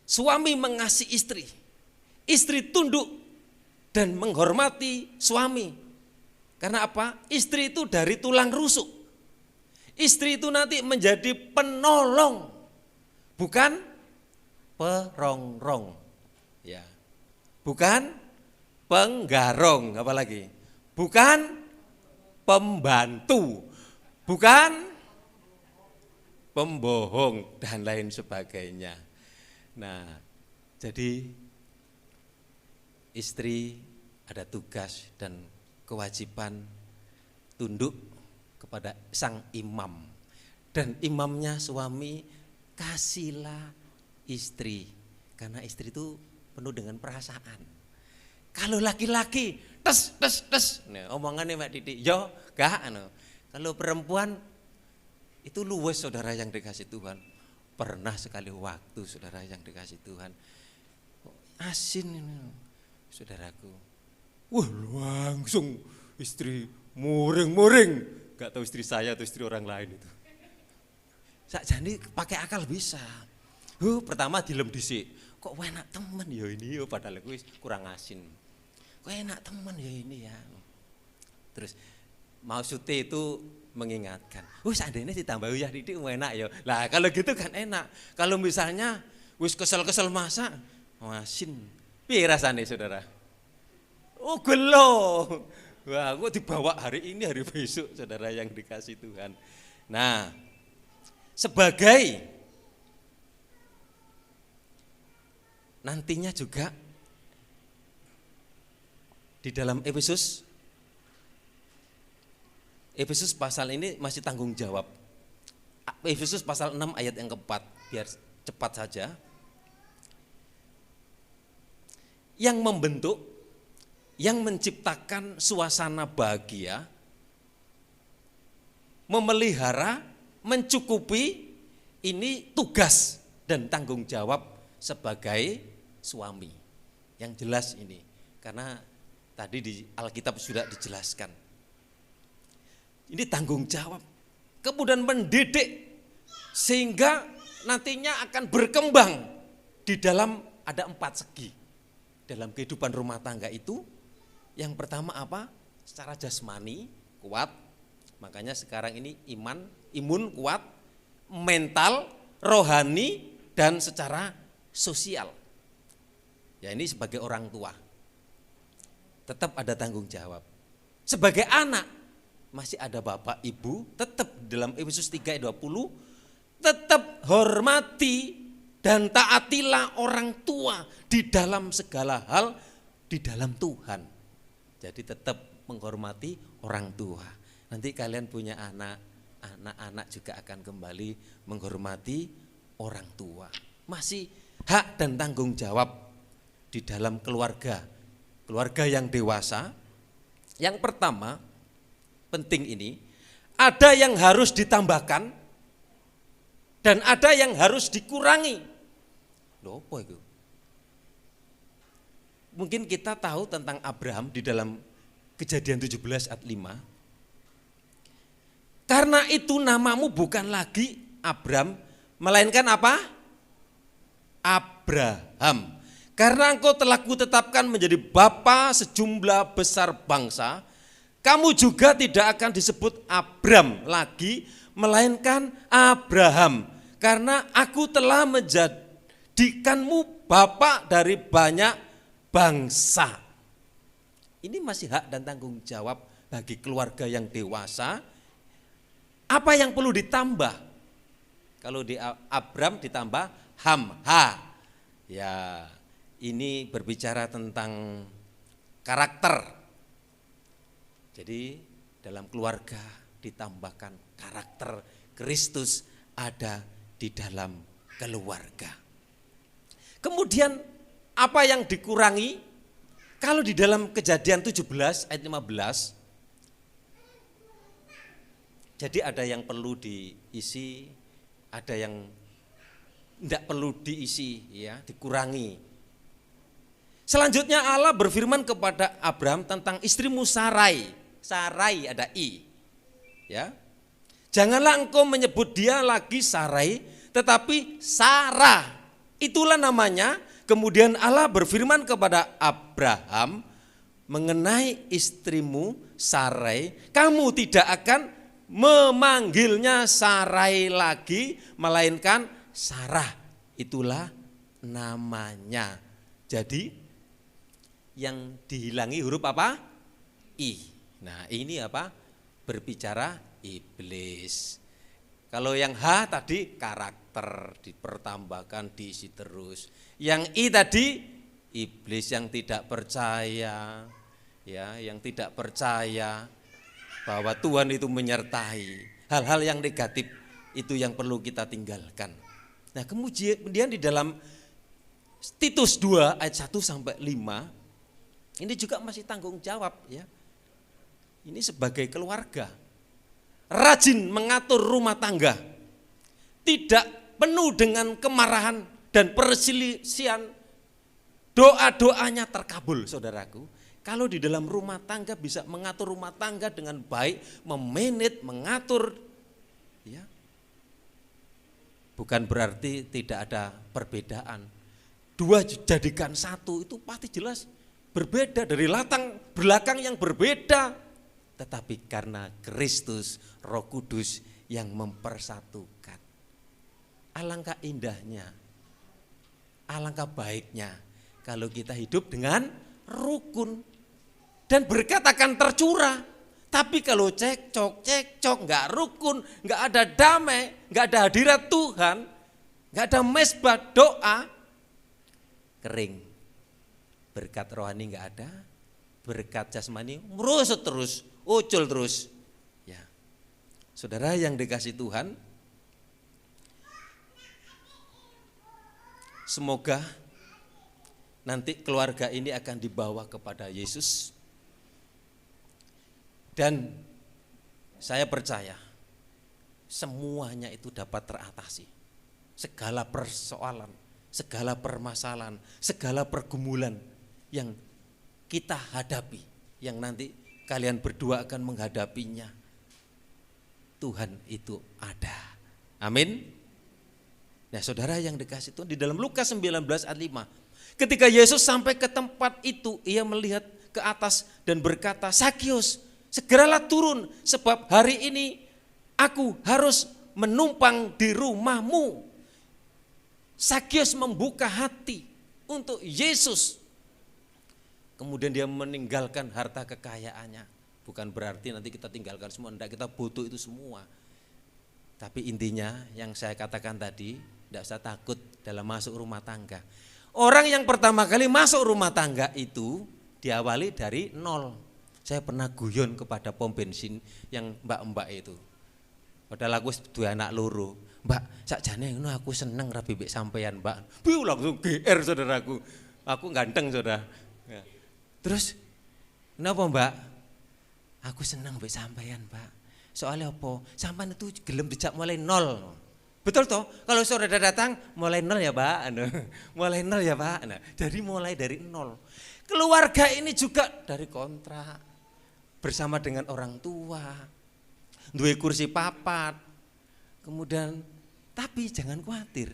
suami mengasihi istri, istri tunduk dan menghormati suami. Karena apa? Istri itu dari tulang rusuk. Istri itu nanti menjadi penolong, bukan perongrong. Ya. Bukan penggarong, apalagi? Bukan pembantu, bukan pembohong dan lain sebagainya. Nah, jadi istri ada tugas dan kewajiban tunduk kepada sang imam. Dan imamnya suami, kasihlah istri. Karena istri itu penuh dengan perasaan. Kalau laki-laki, tes. Nah, omongannya Mbak Didi, yo gak. Kalau perempuan, itu luwes saudara yang dikasih Tuhan. Pernah sekali waktu saudara yang dikasih Tuhan, asin ini saudaraku. Wah langsung istri muring-muring. Gak tahu istri saya atau istri orang lain itu. Jadi pakai akal bisa. Pertama dilem dhisik. Kok enak temen ya ini ya, padahal aku kurang asin. Kok enak temen ya ini ya. Terus maksudnya itu mengingatkan, seandainya ditambah ya Didik enak ya. Lah kalau gitu kan enak. Kalau misalnya wis kesel-kesel masak, asin. Piye rasane saudara? Oh gelo. Wah, kok dibawa hari ini hari besok saudara yang dikasih Tuhan. Nah, sebagai nantinya juga di dalam Efesus pasal ini masih tanggung jawab. Efesus pasal 6 ayat yang keempat, biar cepat saja. Yang membentuk, yang menciptakan suasana bahagia, memelihara, mencukupi, ini tugas dan tanggung jawab sebagai suami. Yang jelas ini, karena tadi di Alkitab sudah dijelaskan. Ini tanggung jawab, kemudian mendidik sehingga nantinya akan berkembang di dalam ada 4 segi dalam kehidupan rumah tangga itu. Yang pertama apa? Secara jasmani kuat, makanya sekarang ini imun kuat, mental, rohani, dan secara sosial. Ya ini sebagai orang tua tetap ada tanggung jawab. Sebagai anak masih ada bapak ibu, tetap dalam Efesus 3 ayat 20, tetap hormati dan taatilah orang tua di dalam segala hal di dalam Tuhan. Jadi tetap menghormati orang tua. Nanti kalian punya anak-anak juga akan kembali menghormati orang tua. Masih hak dan tanggung jawab di dalam keluarga yang dewasa. Yang pertama, penting ini, ada yang harus ditambahkan dan ada yang harus dikurangi. Loh, apa itu? Mungkin kita tahu tentang Abraham di dalam Kejadian 17 ayat 5. Karena itu namamu bukan lagi Abram, melainkan apa? Abraham. Karena engkau telah kutetapkan menjadi bapa sejumlah besar bangsa, kamu juga tidak akan disebut Abram lagi, melainkan Abraham. Karena aku telah menjadikanmu bapa dari banyak bangsa. Ini masih hak dan tanggung jawab bagi keluarga yang dewasa. Apa yang perlu ditambah? Kalau di Abram ditambah Hamha. Ya, ini berbicara tentang karakter. Jadi dalam keluarga ditambahkan karakter Kristus ada di dalam keluarga. Kemudian apa yang dikurangi? Kalau di dalam Kejadian 17 ayat 15, jadi ada yang perlu diisi, ada yang tidak perlu diisi, ya, dikurangi. Selanjutnya Allah berfirman kepada Abraham tentang istrimu Sarai. Sarai ada I. Ya. Janganlah engkau menyebut dia lagi Sarai, tetapi Sarah. Itulah namanya. Kemudian Allah berfirman kepada Abraham mengenai istrimu Sarai, kamu tidak akan memanggilnya Sarai lagi, melainkan Sarah. Itulah namanya. Jadi yang dihilangi huruf apa? I. Nah ini apa? Berbicara iblis. Kalau yang H tadi karakter, dipertambahkan, diisi terus. Yang I tadi iblis yang tidak percaya, ya, yang tidak percaya bahwa Tuhan itu menyertai. Hal-hal yang negatif itu yang perlu kita tinggalkan. Nah, kemudian di dalam Titus 2 ayat 1 sampai 5 ini juga masih tanggung jawab, ya. Ini sebagai keluarga rajin mengatur rumah tangga, tidak penuh dengan kemarahan dan perselisihan, doa-doanya terkabul, saudaraku. Kalau di dalam rumah tangga bisa mengatur rumah tangga dengan baik, memanage, mengatur, ya, bukan berarti tidak ada perbedaan. Dua jadikan satu itu pasti jelas berbeda dari latar belakang yang berbeda. Tetapi karena Kristus, Roh Kudus yang mempersatukan. Alangkah indahnya, alangkah baiknya kalau kita hidup dengan rukun dan berkat akan tercurah. Tapi kalau cekcok, nggak rukun, nggak ada damai, nggak ada hadirat Tuhan, nggak ada mesbah doa, kering. Berkat rohani nggak ada, berkat jasmani merusut terus, ucul terus. Ya, saudara yang dikasih Tuhan, semoga nanti keluarga ini akan dibawa kepada Yesus. Dan saya percaya semuanya itu dapat teratasi. Segala persoalan, segala permasalahan, segala pergumulan yang kita hadapi, yang nanti kalian berdua akan menghadapinya. Tuhan itu ada. Amin. Nah, saudara yang dikasih Tuhan, di dalam Lukas 19 ayat 5, ketika Yesus sampai ke tempat itu, ia melihat ke atas dan berkata, Sakius, segeralah turun, sebab hari ini aku harus menumpang di rumahmu. Sakius membuka hati untuk Yesus. Kemudian dia meninggalkan harta kekayaannya, Bukan berarti nanti kita tinggalkan semua, enggak, kita butuh itu semua. Tapi intinya yang saya katakan tadi, enggak usah takut dalam masuk rumah tangga. Orang yang pertama kali masuk rumah tangga itu diawali dari nol. Saya pernah guyon kepada pom bensin yang mbak-mbak itu. Padahal aku dua anak loro. Mbak, sakjane ngono aku seneng rabi mbek sampean, Mbak. Piu langsung GR saudaraku. Aku ganteng, Saudara. Ya. Terus kenapa, Mbak? Aku seneng mbek sampean, Mbak. Soalnya apa? Sampean itu gelem dijak mulai nol. Betul toh? Kalau saudara datang mulai nol ya, Pak. Mulai nol ya, Pak. Nah, jadi mulai dari nol. Keluarga ini juga dari kontrak bersama dengan orang tua. Duwe kursi papat. Kemudian tapi jangan khawatir.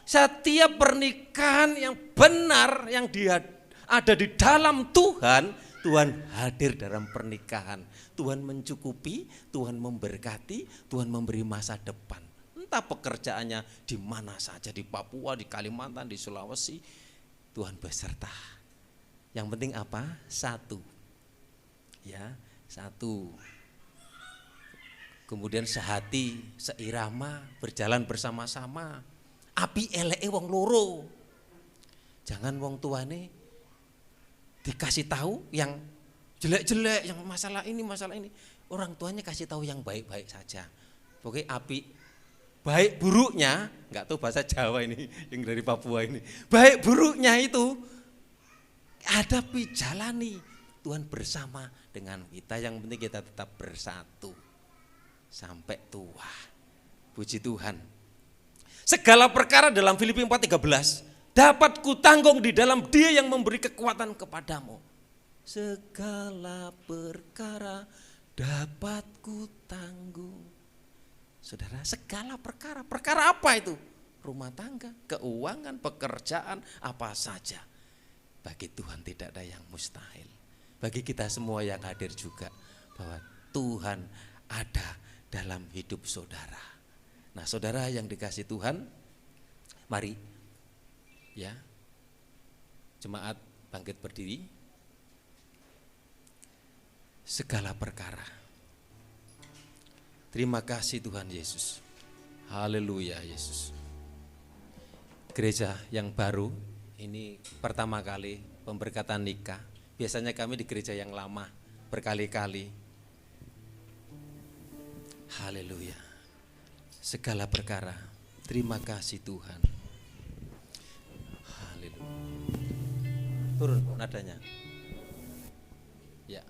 Setiap pernikahan yang benar yang dia ada di dalam Tuhan, Tuhan hadir dalam pernikahan. Tuhan mencukupi, Tuhan memberkati, Tuhan memberi masa depan. Entah pekerjaannya di mana saja, di Papua, di Kalimantan, di Sulawesi, Tuhan beserta. Yang penting apa? Satu. Ya, satu. Kemudian sehati, seirama, berjalan bersama-sama. Api eleke wong loro. Jangan wong tuane dikasih tahu yang jelek-jelek, yang masalah ini. Orang tuanya kasih tahu yang baik-baik saja. Pokoknya api baik buruknya, enggak tahu bahasa Jawa ini yang dari Papua ini. Baik buruknya itu hadapi, jalani. Tuhan bersama dengan kita, yang penting kita tetap bersatu sampai tua. Puji Tuhan. Segala perkara dalam Filipi 4:13 dapat kutanggung di dalam Dia yang memberi kekuatan kepadamu. Segala perkara dapat kutanggung. Saudara, segala perkara. Perkara apa itu? Rumah tangga, keuangan, pekerjaan, apa saja. Bagi Tuhan tidak ada yang mustahil. Bagi kita semua yang hadir juga, bahwa Tuhan ada dalam hidup saudara. Nah, saudara yang dikasih Tuhan, mari ya, jemaat bangkit berdiri. Segala perkara. Terima kasih Tuhan Yesus. Haleluya Yesus. Gereja yang baru, ini pertama kali pemberkatan nikah. Biasanya kami di gereja yang lama berkali-kali. Haleluya. Segala perkara. Terima kasih Tuhan. Haleluya. Turun nadanya. Ya.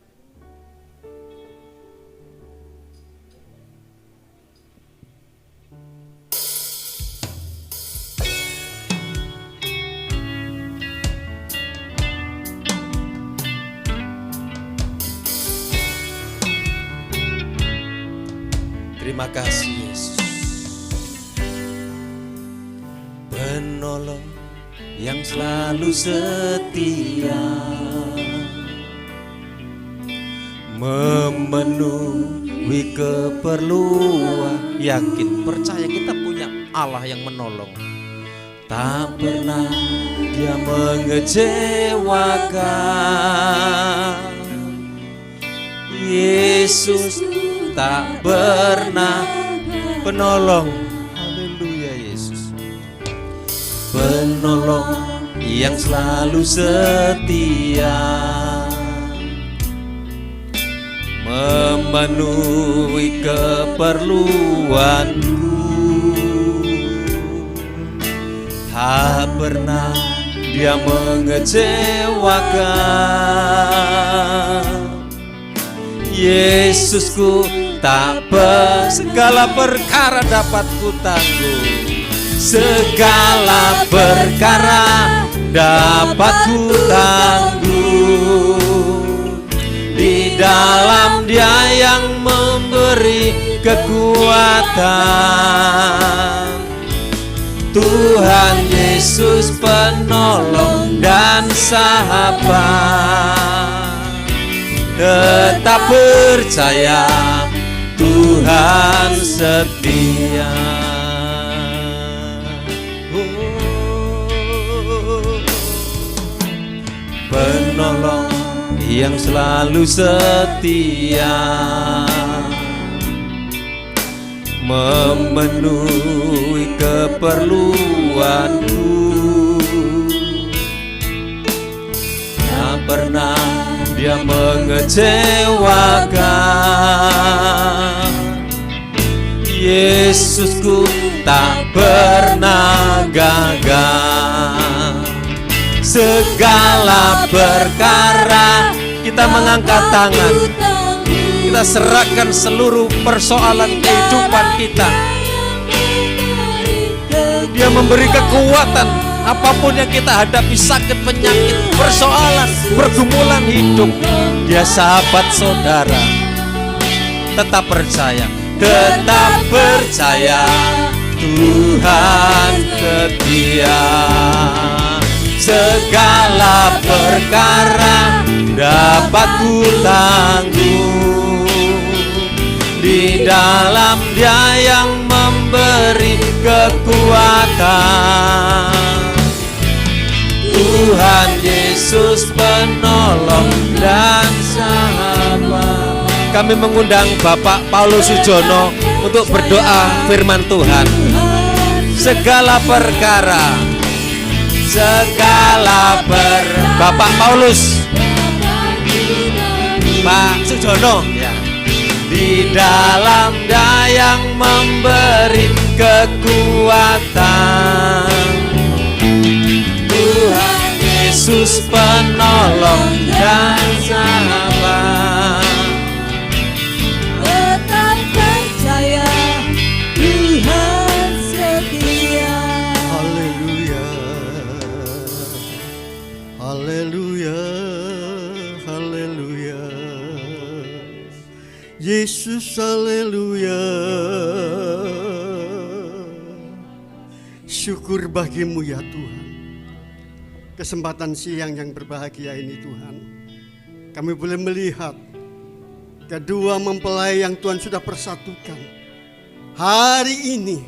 Terima kasih Yesus. Penolong yang selalu setia, memenuhi keperluan. Yakin, percaya kita punya Allah yang menolong. Tak pernah Dia mengecewakan. Yesus tak pernah penolong. Haleluya Yesus. Penolong yang selalu setia, memenuhi keperluanku. Tak pernah Dia mengecewakan. Yesusku tak segala perkara dapat kutanggung. Segala perkara dapat kutanggung. Di dalam Dia yang memberi kekuatan. Tuhan Yesus penolong dan sahabat. Tetap percaya Tuhan setia. Penolong yang selalu setia, memenuhi keperluanku. Tak pernah dia mengecewakan. Yesusku tak pernah gagal. Segala perkara kita mengangkat tangan, kita serahkan seluruh persoalan kehidupan kita. Dia memberi kekuatan apapun yang kita hadapi, sakit, penyakit, persoalan, pergumulan hidup. Dia sahabat saudara. Tetap percaya, tetap percaya, Tuhan setia. Segala perkara dapat ku tanggung di dalam Dia yang memberi kekuatan. Tuhan Yesus penolong dan sahabat. Kami mengundang Bapak Paulus Sujono untuk berdoa firman Tuhan. Segala perkara, Bapak Paulus, Pak Sujono ya. Di dalam Dia yang memberi kekuatan. Tuhan Yesus penolong dan sahabat. Tetap percaya, Tuhan setia. Haleluya, haleluya, haleluya. Yesus, haleluya. Syukur bagimu ya Tuhan. Kesempatan siang yang berbahagia ini Tuhan, kami boleh melihat kedua mempelai yang Tuhan sudah persatukan. Hari ini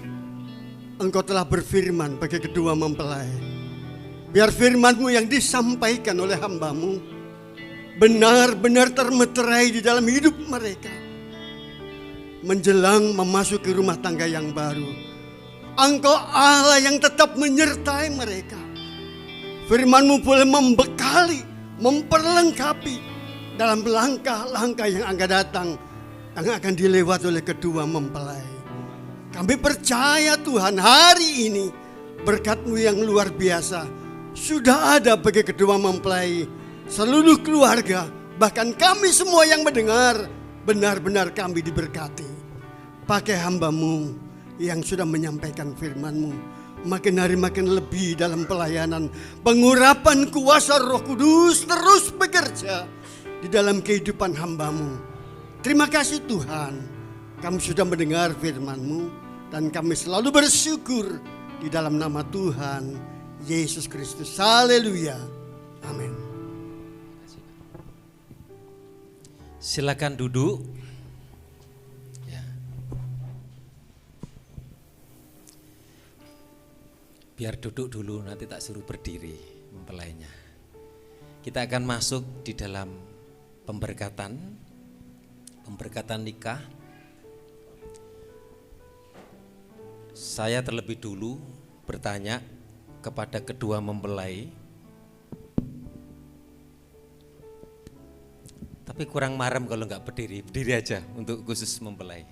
Engkau telah berfirman bagi kedua mempelai. Biar firman-Mu yang disampaikan oleh hamba-Mu benar-benar termeterai di dalam hidup mereka. Menjelang memasuki rumah tangga yang baru, Engkau Allah yang tetap menyertai mereka. Firman-Mu boleh membekali, memperlengkapi dalam langkah-langkah yang akan datang, yang akan dilewati oleh kedua mempelai. Kami percaya Tuhan, hari ini berkat-Mu yang luar biasa sudah ada bagi kedua mempelai, seluruh keluarga, bahkan kami semua yang mendengar. Benar-benar kami diberkati. Pakai hamba-Mu yang sudah menyampaikan firman-Mu, makin hari makin lebih dalam pelayanan. Pengurapan kuasa Roh Kudus terus bekerja di dalam kehidupan hamba-Mu. Terima kasih Tuhan, kami sudah mendengar firman-Mu dan kami selalu bersyukur di dalam nama Tuhan Yesus Kristus. Haleluya. Amin. Silakan duduk. Ya. Biar duduk dulu, nanti tak suruh berdiri mempelainya. Kita akan masuk di dalam pemberkatan nikah. Saya terlebih dulu bertanya kepada kedua mempelai, tapi kurang marem kalau nggak berdiri aja untuk khusus mempelai.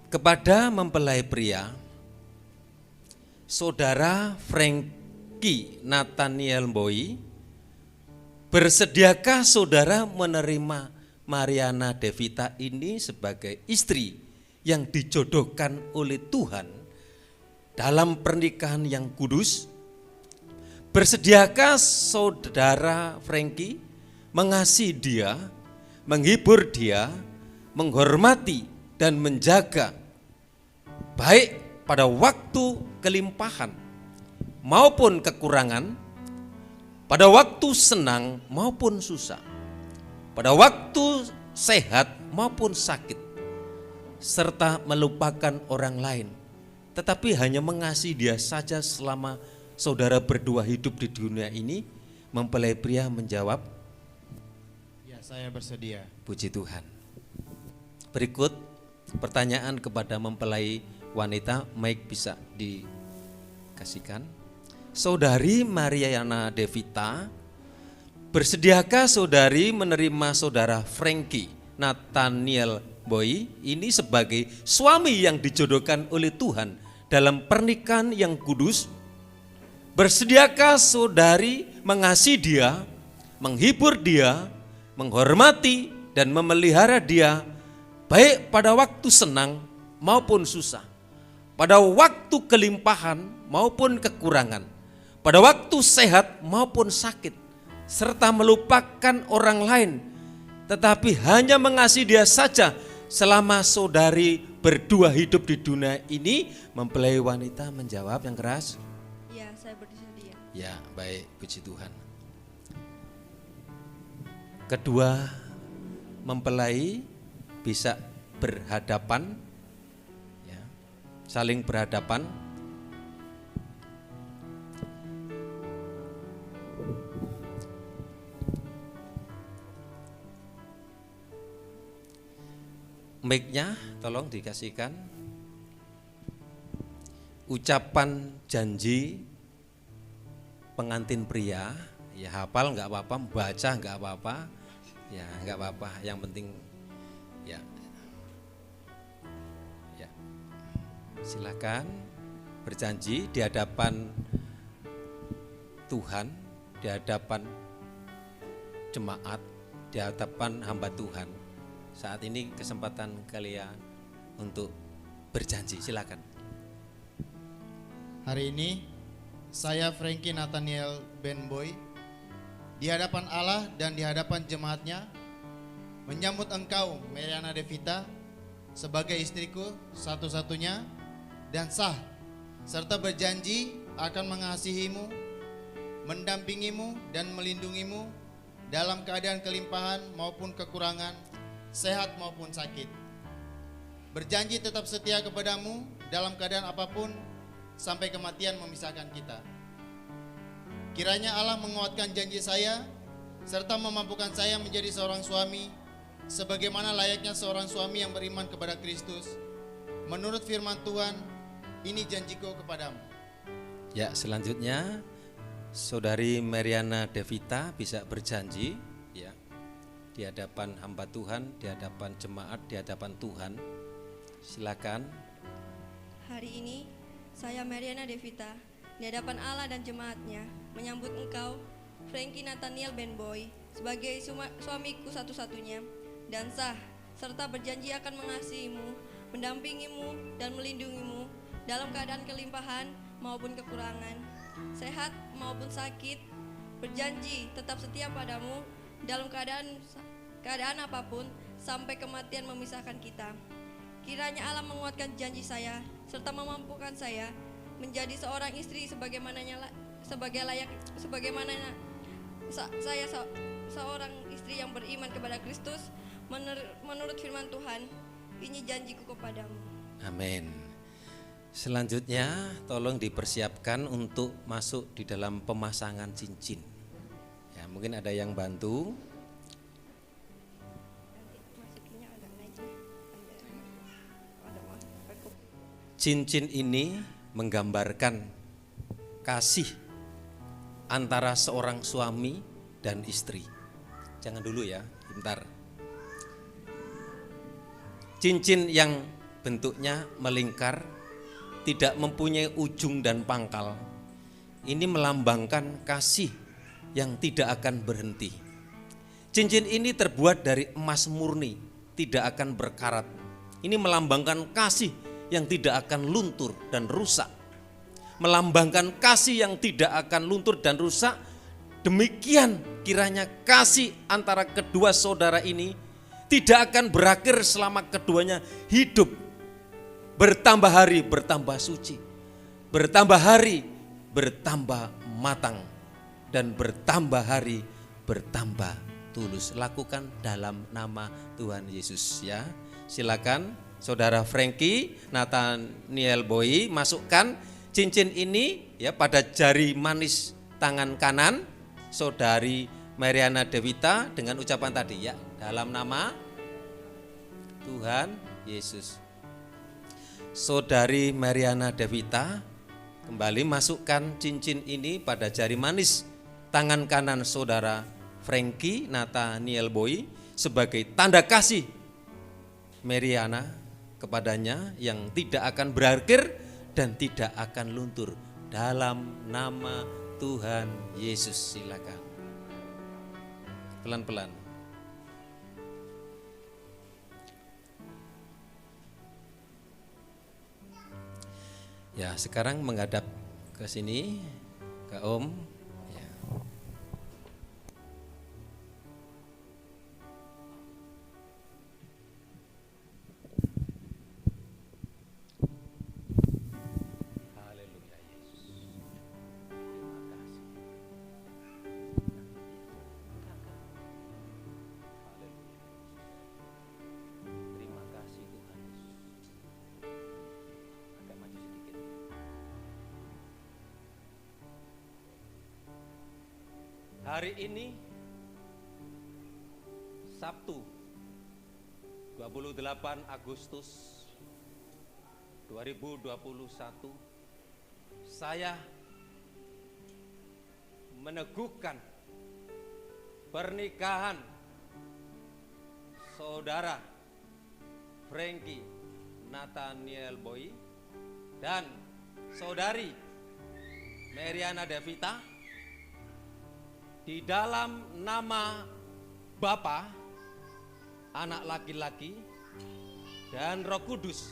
Kepada mempelai pria, Saudara Frankie Nathaniel Boy, bersediakah saudara menerima Mariana Devita ini sebagai istri yang dijodohkan oleh Tuhan dalam pernikahan yang kudus? Bersediakah saudara Frankie mengasihi dia, menghibur dia, menghormati dan menjaga, baik pada waktu kelimpahan maupun kekurangan, pada waktu senang maupun susah, pada waktu sehat maupun sakit, serta melupakan orang lain, tetapi hanya mengasihi dia saja selama saudara berdua hidup di dunia ini? Mempelai pria menjawab, Ya, saya bersedia. puji Tuhan. Berikut pertanyaan kepada mempelai wanita, mic bisa dikasihkan. Saudari Mariana Devita, bersediakah saudari menerima saudara Frankie Nathaniel Boy ini sebagai suami yang dijodohkan oleh Tuhan dalam pernikahan yang kudus? Bersediakah saudari mengasihi dia, menghibur dia, menghormati dan memelihara dia baik pada waktu senang maupun susah, pada waktu kelimpahan maupun kekurangan, pada waktu sehat maupun sakit, serta melupakan orang lain, tetapi hanya mengasihi dia saja selama saudari berdua hidup di dunia ini? Mempelai wanita menjawab yang keras, Ya, saya bersedia. ya, baik, puji Tuhan. Kedua mempelai bisa berhadapan, ya, saling berhadapan. Mic-nya tolong dikasihkan. Ucapan janji pengantin pria, ya hafal nggak apa-apa, baca nggak apa-apa, ya nggak apa-apa. Yang penting ya, ya silakan berjanji di hadapan Tuhan, di hadapan jemaat, di hadapan hamba Tuhan. Saat ini kesempatan kalian untuk berjanji, silakan. Hari ini saya Frankie Nathaniel Benboy di hadapan Allah dan di hadapan jemaatnya menyambut engkau Mariana Devita sebagai istriku satu-satunya dan sah, serta berjanji akan mengasihimu, mendampingimu dan melindungimu dalam keadaan kelimpahan maupun kekurangan, sehat maupun sakit. Berjanji tetap setia kepadamu dalam keadaan apapun sampai kematian memisahkan kita. Kiranya Allah menguatkan janji saya serta memampukan saya menjadi seorang suami sebagaimana layaknya seorang suami yang beriman kepada Kristus. Menurut firman Tuhan, ini janjiku kepadamu. Ya, selanjutnya Saudari Mariana Devita bisa berjanji, ya, di hadapan hamba Tuhan, di hadapan jemaat, di hadapan Tuhan. Silakan. Hari ini saya Mariana Devita di hadapan Allah dan jemaatnya menyambut engkau Frankie Nathaniel Benboy sebagai suamiku satu-satunya dan sah, serta berjanji akan mengasihimu, mendampingimu dan melindungimu dalam keadaan kelimpahan maupun kekurangan, sehat maupun sakit. Berjanji tetap setia padamu dalam keadaan apapun sampai kematian memisahkan kita. Kiranya Allah menguatkan janji saya serta memampukan saya menjadi seorang istri sebagaimana saya seorang istri yang beriman kepada Kristus menurut firman Tuhan. Ini janjiku kepadamu. Amin. Selanjutnya tolong dipersiapkan untuk masuk di dalam pemasangan cincin. Ya, mungkin ada yang bantu. Cincin ini menggambarkan kasih antara seorang suami dan istri. Jangan dulu ya, bentar. Cincin yang bentuknya melingkar, tidak mempunyai ujung dan pangkal. Ini melambangkan kasih yang tidak akan berhenti. Cincin ini terbuat dari emas murni, tidak akan berkarat. Ini melambangkan kasih yang tidak akan luntur dan rusak. Melambangkan kasih yang tidak akan luntur dan rusak. Demikian kiranya kasih antara kedua saudara ini tidak akan berakhir selama keduanya hidup. Bertambah hari bertambah suci, bertambah hari bertambah matang, dan bertambah hari bertambah tulus. Lakukan dalam nama Tuhan Yesus ya. Silakan Saudara Frankie Nathaniel Boy masukkan cincin ini ya pada jari manis tangan kanan saudari Mariana Devita dengan ucapan tadi ya, dalam nama Tuhan Yesus. Saudari Mariana Devita kembali masukkan cincin ini pada jari manis tangan kanan saudara Frankie Nathaniel Boy sebagai tanda kasih Mariana kepadanya yang tidak akan berakhir dan tidak akan luntur, dalam nama Tuhan Yesus. Silakan pelan-pelan. Ya, sekarang menghadap ke sini ke Om. Ya. Haleluya Yesus. Terima kasih. Haleluya. Terima kasih Tuhan Yesus. Agak maju sedikit. Hari ini Sabtu 28 Agustus 2021 saya meneguhkan pernikahan saudara Frankie Nathaniel Boy dan saudari Mariana Devita di dalam nama Bapa, Anak laki-laki, dan Roh Kudus.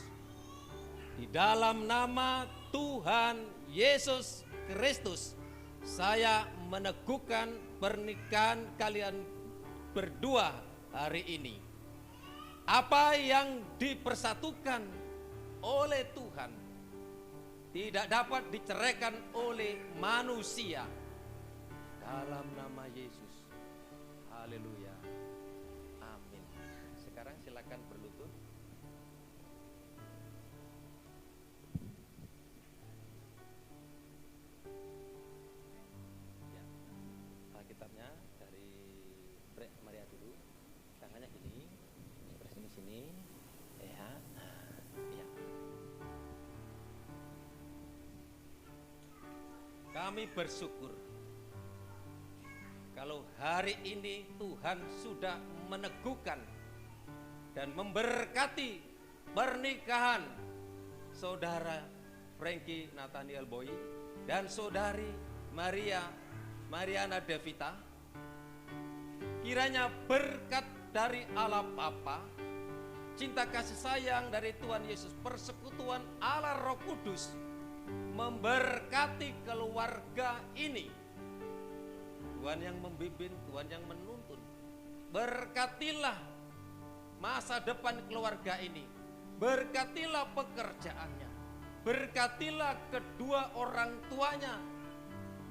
Di dalam nama Tuhan Yesus Kristus, saya meneguhkan pernikahan kalian berdua hari ini. Apa yang dipersatukan oleh Tuhan tidak dapat diceraikan oleh manusia. Dalam nama Yesus. Haleluya. Amin. Sekarang silakan berlutut. Ya. Alkitabnya dari Brek Maria dulu. Tangannya gini, ekspresi sini. Ya. Ya. Kami bersyukur kalau hari ini Tuhan sudah meneguhkan dan memberkati pernikahan saudara Frankie Nathaniel Boy dan saudari Mariana Devita. Kiranya berkat dari Allah Bapa, cinta kasih sayang dari Tuhan Yesus, persekutuan Allah Roh Kudus memberkati keluarga ini. Tuhan yang membimbing, Tuhan yang menuntun. Berkatilah masa depan keluarga ini. Berkatilah pekerjaannya. Berkatilah kedua orang tuanya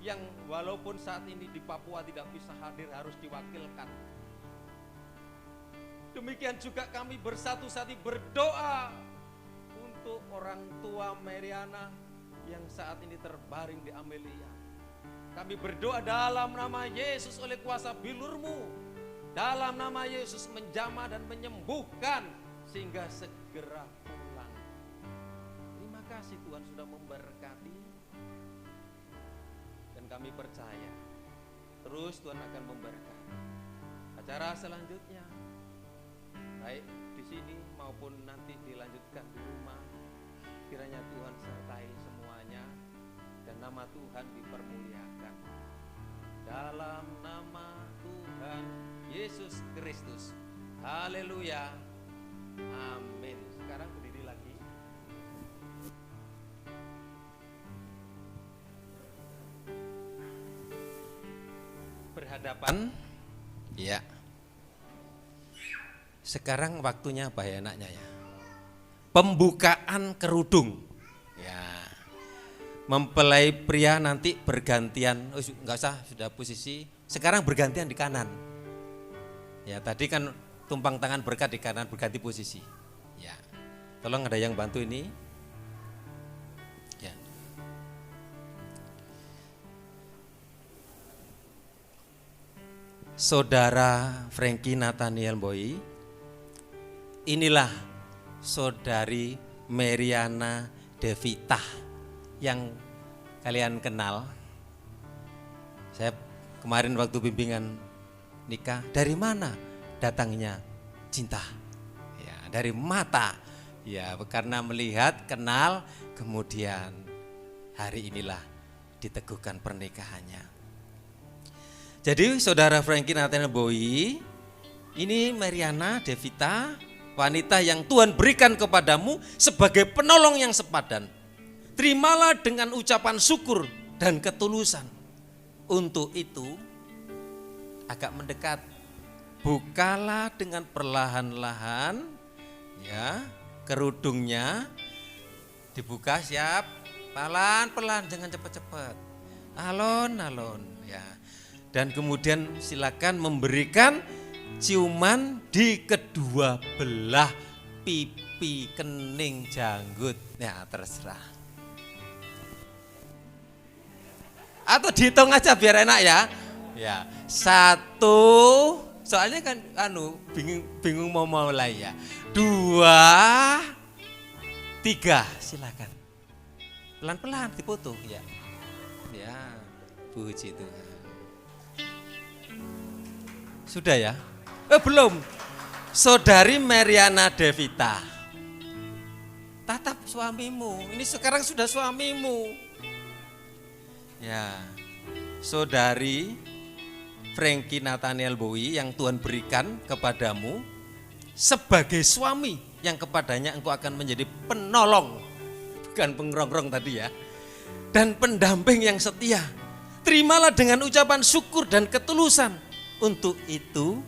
yang walaupun saat ini di Papua tidak bisa hadir, harus diwakilkan. Demikian juga kami bersatu-satu berdoa untuk orang tua Mariana yang saat ini terbaring di Amelia. Kami berdoa dalam nama Yesus oleh kuasa bilur-Mu. Dalam nama Yesus menjamah dan menyembuhkan sehingga segera pulang. Terima kasih Tuhan sudah memberkati. Dan kami percaya terus Tuhan akan memberkati. Acara selanjutnya baik di sini maupun nanti dilanjutkan di rumah. Kiranya Tuhan sertai semuanya dan nama Tuhan dipermuliakan. Dalam nama Tuhan Yesus Kristus. Haleluya. Amin. Sekarang berdiri lagi. Berhadapan. Ya. Sekarang waktunya apa ya enaknya ya? Pembukaan kerudung. Ya. Mempelai pria nanti bergantian, enggak usah sudah posisi. Sekarang bergantian di kanan. Ya, tadi kan tumpang tangan berkat di kanan, berganti posisi. Ya. Tolong ada yang bantu ini. Ya. Saudara Frankie Nathaniel Boy, inilah saudari Meriana Devita yang kalian kenal. Saya kemarin waktu bimbingan nikah, dari mana datangnya cinta? Ya, dari mata. Ya, karena melihat, kenal, kemudian hari inilah diteguhkan pernikahannya. Jadi saudara Frankie Nathaniel Boy, ini Meriana Devita, wanita yang Tuhan berikan kepadamu sebagai penolong yang sepadan. Terimalah dengan ucapan syukur dan ketulusan. Untuk itu, agak mendekat, bukalah dengan perlahan-lahan, ya, kerudungnya, dibuka, siap, pelan-pelan, jangan cepat-cepat, alon-alon, ya. Dan kemudian silakan memberikan ciuman di kedua belah pipi, kening, janggut, ya terserah. Atau dihitung aja biar enak ya. Ya, 1, soalnya kan bingung mau mulai ya. 2, 3, silakan. Pelan-pelan dipoto ya. Ya, puji Tuhan. Sudah ya? Belum. Saudari Meriana Devita, tatap suamimu. Ini sekarang sudah suamimu. Ya, saudari Frankie Nathaniel Boy yang Tuhan berikan kepadamu sebagai suami yang kepadanya engkau akan menjadi penolong, bukan pengerongrong tadi ya, dan pendamping yang setia. Terimalah dengan ucapan syukur dan ketulusan. Untuk itu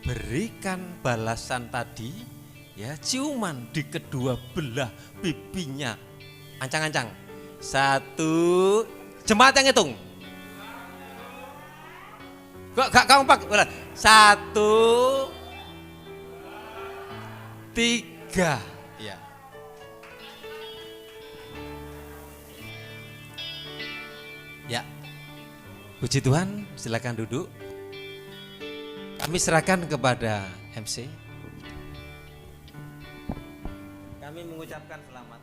berikan balasan tadi, ya, ciuman di kedua belah pipinya. Ancang-ancang. 1, jemaat yang hitung. Gak kompak. 1, 3, ya. Ya. Puji Tuhan, silakan duduk. Kami serahkan kepada MC. Kami mengucapkan selamat.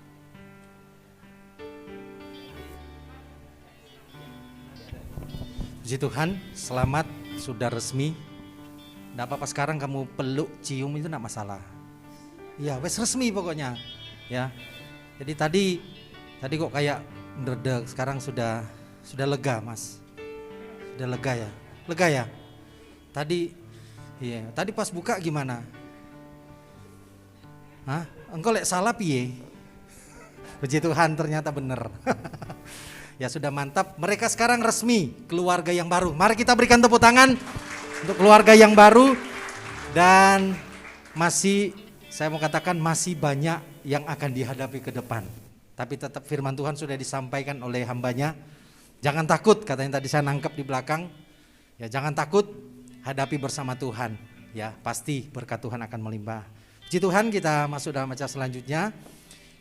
Puji Tuhan, selamat, sudah resmi. Nggak apa-apa sekarang kamu peluk, cium itu nggak masalah. Ya, wes resmi pokoknya. Ya. Jadi tadi kok kayak ndredeg, sekarang sudah lega, Mas. Sudah lega ya? Lega ya? Tadi pas buka gimana? Hah? Engkau lek salah piye? Puji Tuhan ternyata benar. Ya sudah mantap, mereka sekarang resmi keluarga yang baru. Mari kita berikan tepuk tangan untuk keluarga yang baru. Dan saya mau katakan masih banyak yang akan dihadapi ke depan. Tapi tetap firman Tuhan sudah disampaikan oleh hambanya. Jangan takut, katanya tadi saya nangkep di belakang. Ya jangan takut, hadapi bersama Tuhan. Ya pasti berkat Tuhan akan melimpah. Puji Tuhan, kita masuk dalam acara selanjutnya.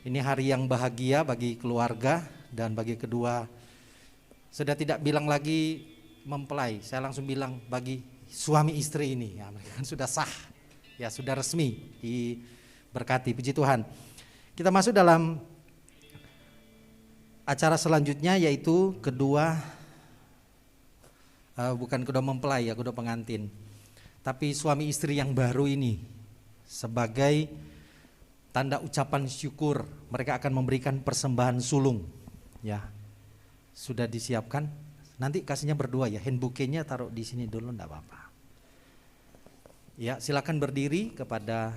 Ini hari yang bahagia bagi keluarga dan bagi kedua. Sudah tidak bilang lagi mempelai, saya langsung bilang bagi suami istri ini. Ya, mereka kan sudah sah, ya sudah resmi diberkati. Puji Tuhan. Kita masuk dalam acara selanjutnya, yaitu bukan kedua mempelai ya, kedua pengantin. Tapi suami istri yang baru ini sebagai tanda ucapan syukur mereka akan memberikan persembahan sulung. Ya, sudah disiapkan. Nanti kasihnya berdua ya, hand bouquet-nya taruh di sini dulu, enggak apa-apa. Ya, silakan berdiri kepada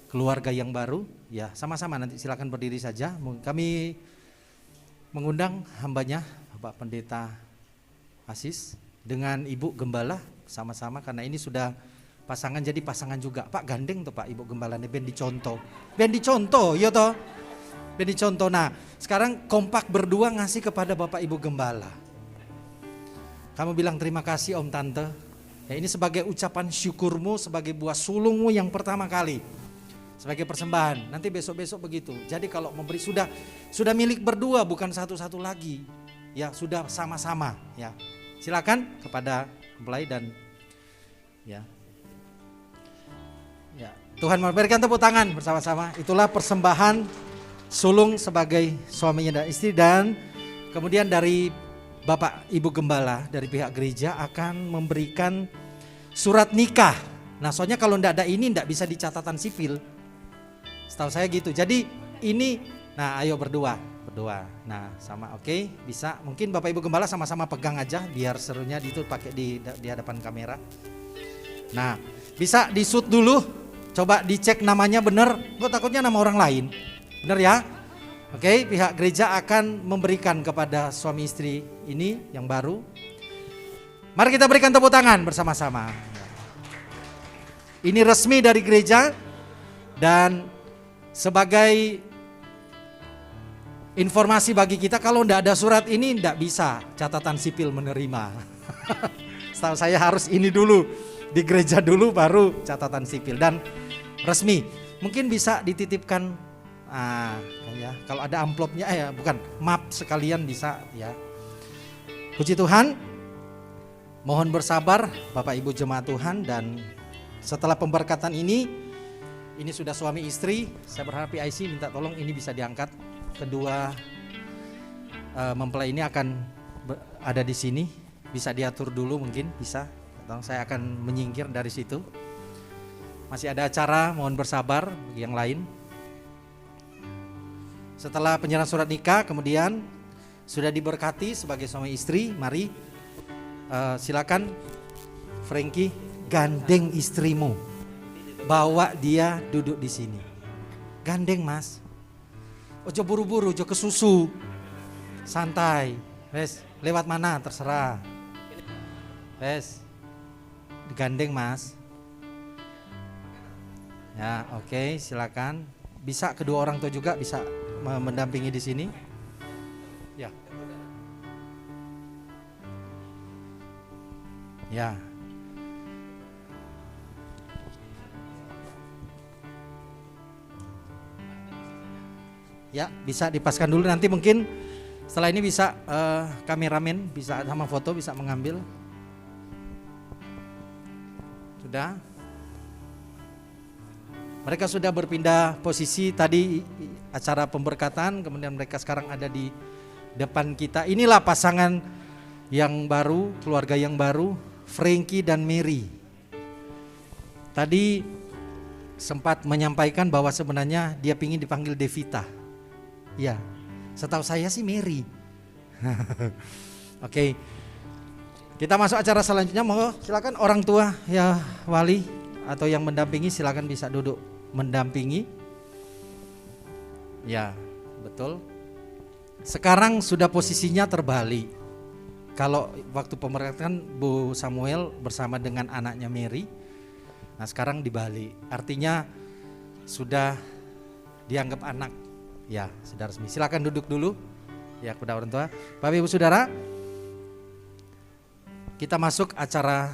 keluarga yang baru. Ya, sama-sama nanti silakan berdiri saja. Kami mengundang hambanya Bapak Pendeta Asis dengan Ibu Gembala sama-sama, karena ini sudah pasangan jadi pasangan juga. Pak gandeng tuh Pak Ibu Gembalanya, ben dicontoh. Ya toh. Ben dicontoh. Nah, sekarang kompak berdua ngasih kepada Bapak Ibu Gembala. Kamu bilang terima kasih Om Tante. Ya, ini sebagai ucapan syukurmu, sebagai buah sulungmu yang pertama kali. Sebagai persembahan. Nanti besok-besok begitu. Jadi kalau memberi sudah milik berdua, bukan satu-satu lagi. Ya, sudah sama-sama ya. Silakan kepada mempelai dan ya. Ya, Tuhan memberikan tepuk tangan bersama-sama. Itulah persembahan sulung sebagai suaminya dan istri, dan kemudian dari Bapak Ibu Gembala dari pihak gereja akan memberikan surat nikah. Nah, soalnya kalau enggak ada ini enggak bisa di catatan sipil. Setahu saya gitu. Jadi ini, nah ayo berdua. Nah, sama oke, bisa. Mungkin Bapak Ibu Gembala sama-sama pegang aja biar serunya itu pakai di hadapan kamera. Nah, bisa di-shoot dulu. Coba dicek namanya benar. Gue takutnya nama orang lain. Benar ya? Oke, pihak gereja akan memberikan kepada suami istri ini yang baru. Mari kita berikan tepuk tangan bersama-sama. Ini resmi dari gereja, dan sebagai informasi bagi kita, kalau tidak ada surat ini tidak bisa catatan sipil menerima. Setahu saya harus ini dulu, di gereja dulu baru catatan sipil dan resmi. Mungkin bisa dititipkan. Ya, kalau ada amplopnya bukan map sekalian bisa ya. Puji Tuhan. Mohon bersabar Bapak Ibu jemaat Tuhan, dan setelah pemberkatan ini sudah suami istri. Saya berharap PIC minta tolong ini bisa diangkat. Kedua mempelai ini akan ada di sini. Bisa diatur dulu mungkin bisa. Atau saya akan menyingkir dari situ. Masih ada acara, mohon bersabar bagi yang lain. Setelah penyerahan surat nikah, kemudian sudah diberkati sebagai suami istri, mari silakan Frankie gandeng istrimu, bawa dia duduk di sini, gandeng mas, ojo buru-buru, ojo kesusu, santai, wes lewat mana terserah, wes digandeng mas, ya oke, silakan, bisa kedua orang tua juga bisa mendampingi di sini. Ya. Ya. Ya, bisa dipaskan dulu, nanti mungkin setelah ini bisa kameramen bisa sama foto bisa mengambil. Sudah. Mereka sudah berpindah posisi tadi acara pemberkatan, kemudian mereka sekarang ada di depan kita. Inilah pasangan yang baru, keluarga yang baru, Frankie dan Mary. Tadi sempat menyampaikan bahwa sebenarnya dia ingin dipanggil Devita. Ya, setahu saya sih Mary. Oke. Kita masuk acara selanjutnya. Mau silakan orang tua ya wali atau yang mendampingi silakan bisa duduk mendampingi. Ya, betul. Sekarang sudah posisinya terbalik. Kalau waktu pemberkatan Bu Samuel bersama dengan anaknya Mary. Nah, sekarang dibalik. Artinya sudah dianggap anak. Ya, sudah resmi. Silakan duduk dulu. Ya, kepada orang tua. Bapak Ibu Saudara, kita masuk acara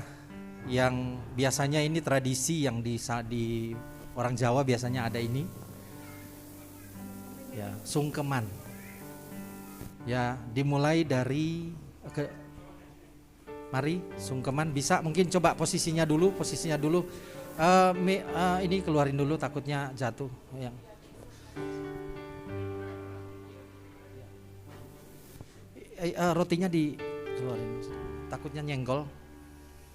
yang biasanya ini tradisi yang di orang Jawa biasanya ada ini. Ya, sungkeman. Ya, dimulai dari mari sungkeman, bisa mungkin coba posisinya dulu. Ini keluarin dulu takutnya jatuh yang. Rotinya dikeluarin, takutnya nyenggol.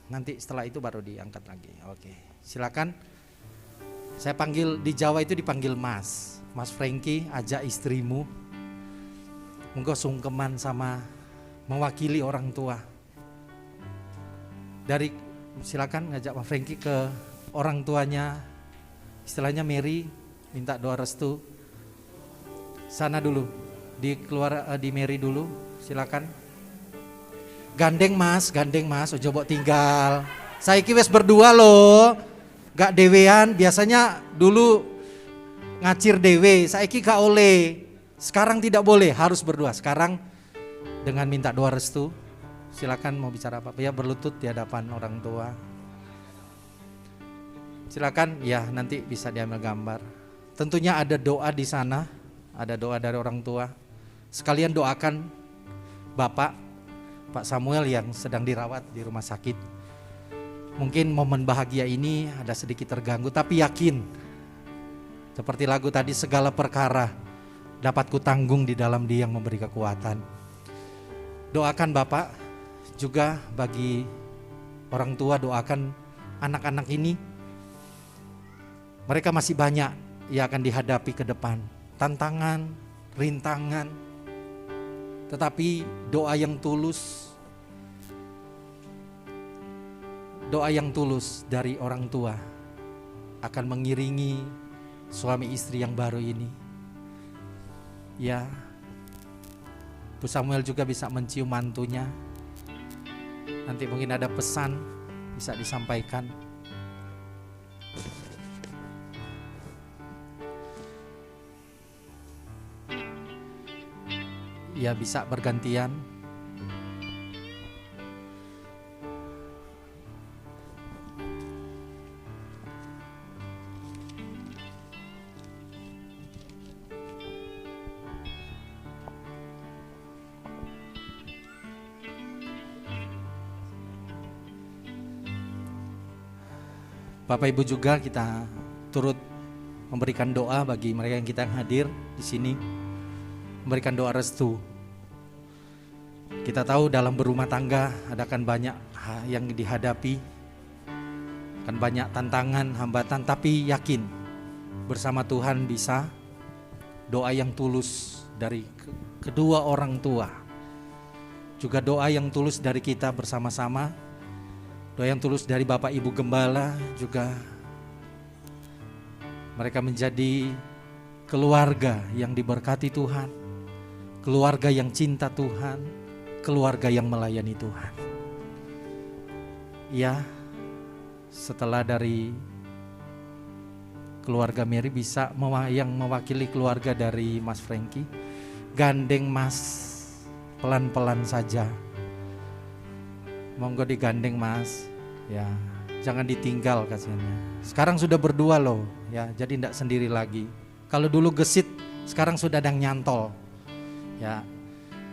Nanti setelah itu baru diangkat lagi. Oke, silakan. Saya panggil di Jawa itu dipanggil Mas Frankie, ajak istrimu. Monggo sungkeman sama mewakili orang tua. Silakan ngajak Pak Frankie ke orang tuanya. Istilahnya Mary minta doa restu. Sana dulu, di Mary dulu. Silakan. Gandeng mas, ojo mbok tinggal. Saiki wis berdua loh. Gak dewean, biasanya dulu ngacir dewe, saiki gak oleh. Sekarang tidak boleh, harus berdua. Sekarang dengan minta doa restu. Silakan mau bicara apa? Ya berlutut di hadapan orang tua. Silakan, ya nanti bisa diambil gambar. Tentunya ada doa di sana, ada doa dari orang tua. Sekalian doakan Bapak Pak Samuel yang sedang dirawat di rumah sakit. Mungkin momen bahagia ini ada sedikit terganggu, tapi yakin seperti lagu tadi, segala perkara dapat kutanggung di dalam Dia yang memberi kekuatan. Doakan Bapak, juga bagi orang tua doakan anak-anak ini. Mereka masih banyak yang akan dihadapi ke depan, tantangan, rintangan. Tetapi doa yang tulus dari orang tua akan mengiringi suami istri yang baru ini. Ya, Bu Samuel juga bisa mencium mantunya. Nanti mungkin ada pesan bisa disampaikan. Ya, bisa bergantian. Bapak Ibu juga kita turut memberikan doa bagi mereka yang kita hadir di sini, memberikan doa restu. Kita tahu dalam berumah tangga akan banyak yang dihadapi, akan banyak tantangan, hambatan, tapi yakin bersama Tuhan bisa. Doa yang tulus dari kedua orang tua, juga doa yang tulus dari kita bersama-sama. Doa yang tulus dari Bapak Ibu Gembala juga, mereka menjadi keluarga yang diberkati Tuhan, keluarga yang cinta Tuhan, keluarga yang melayani Tuhan. Ya, setelah dari keluarga Mary bisa yang mewakili keluarga dari Mas Frankie, gandeng Mas pelan-pelan saja. Monggo digandeng Mas, ya jangan ditinggal kasihannya. Sekarang sudah berdua loh, ya jadi tidak sendiri lagi. Kalau dulu gesit, sekarang sudah ada yang nyantol. Ya,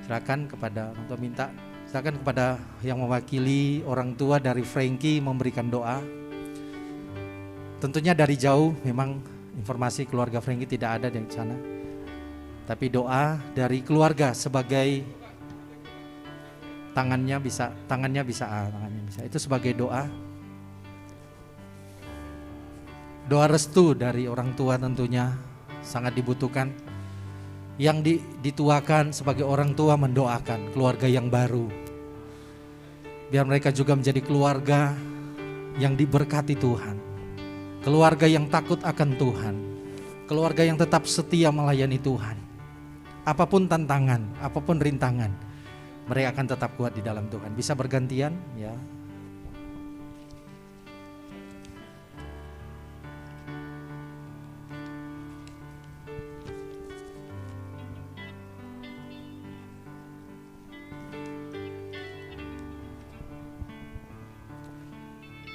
silakan kepada orang tua minta, silakan kepada yang mewakili orang tua dari Frankie memberikan doa. Tentunya dari jauh memang informasi keluarga Frankie tidak ada di sana. Tapi doa dari keluarga sebagai tangannya bisa. Itu sebagai doa. Doa restu dari orang tua tentunya sangat dibutuhkan. Yang dituakan sebagai orang tua mendoakan keluarga yang baru. Biar mereka juga menjadi keluarga yang diberkati Tuhan. Keluarga yang takut akan Tuhan. Keluarga yang tetap setia melayani Tuhan. Apapun tantangan, apapun rintangan, mereka akan tetap kuat di dalam Tuhan. Bisa bergantian ya.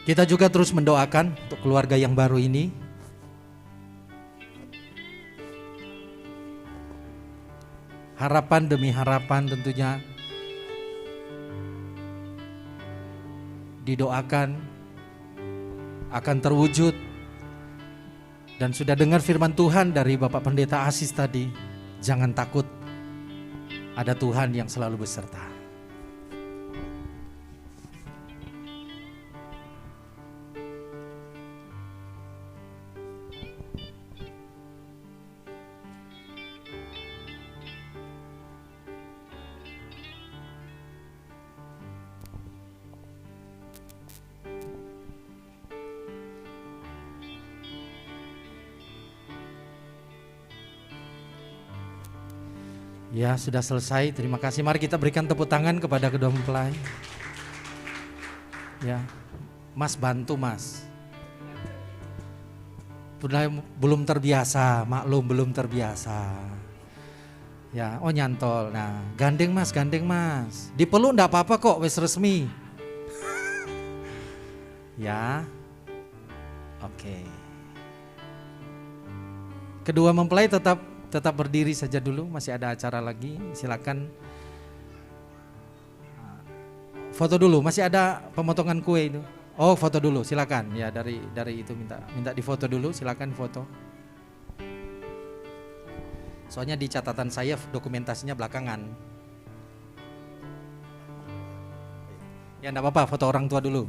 Kita juga terus mendoakan untuk keluarga yang baru ini. Harapan demi harapan tentunya didoakan akan terwujud. Dan sudah dengar firman Tuhan dari Bapak Pendeta Asis tadi, jangan takut, ada Tuhan yang selalu beserta. Ya, sudah selesai. Terima kasih. Mari kita berikan tepuk tangan kepada kedua mempelai. Ya, Mas bantu Mas. Belum terbiasa, maklum belum terbiasa. Ya, oh nyantol. Nah, gandeng Mas. Dipeluk enggak apa-apa kok, wis resmi. Ya. Oke. Kedua mempelai tetap berdiri saja dulu, masih ada acara lagi. Silakan foto dulu. Masih ada pemotongan kue itu. Oh, foto dulu, silakan. Ya, dari itu minta difoto dulu, silakan foto. Soalnya di catatan saya dokumentasinya belakangan. Ya, enggak apa-apa, foto orang tua dulu.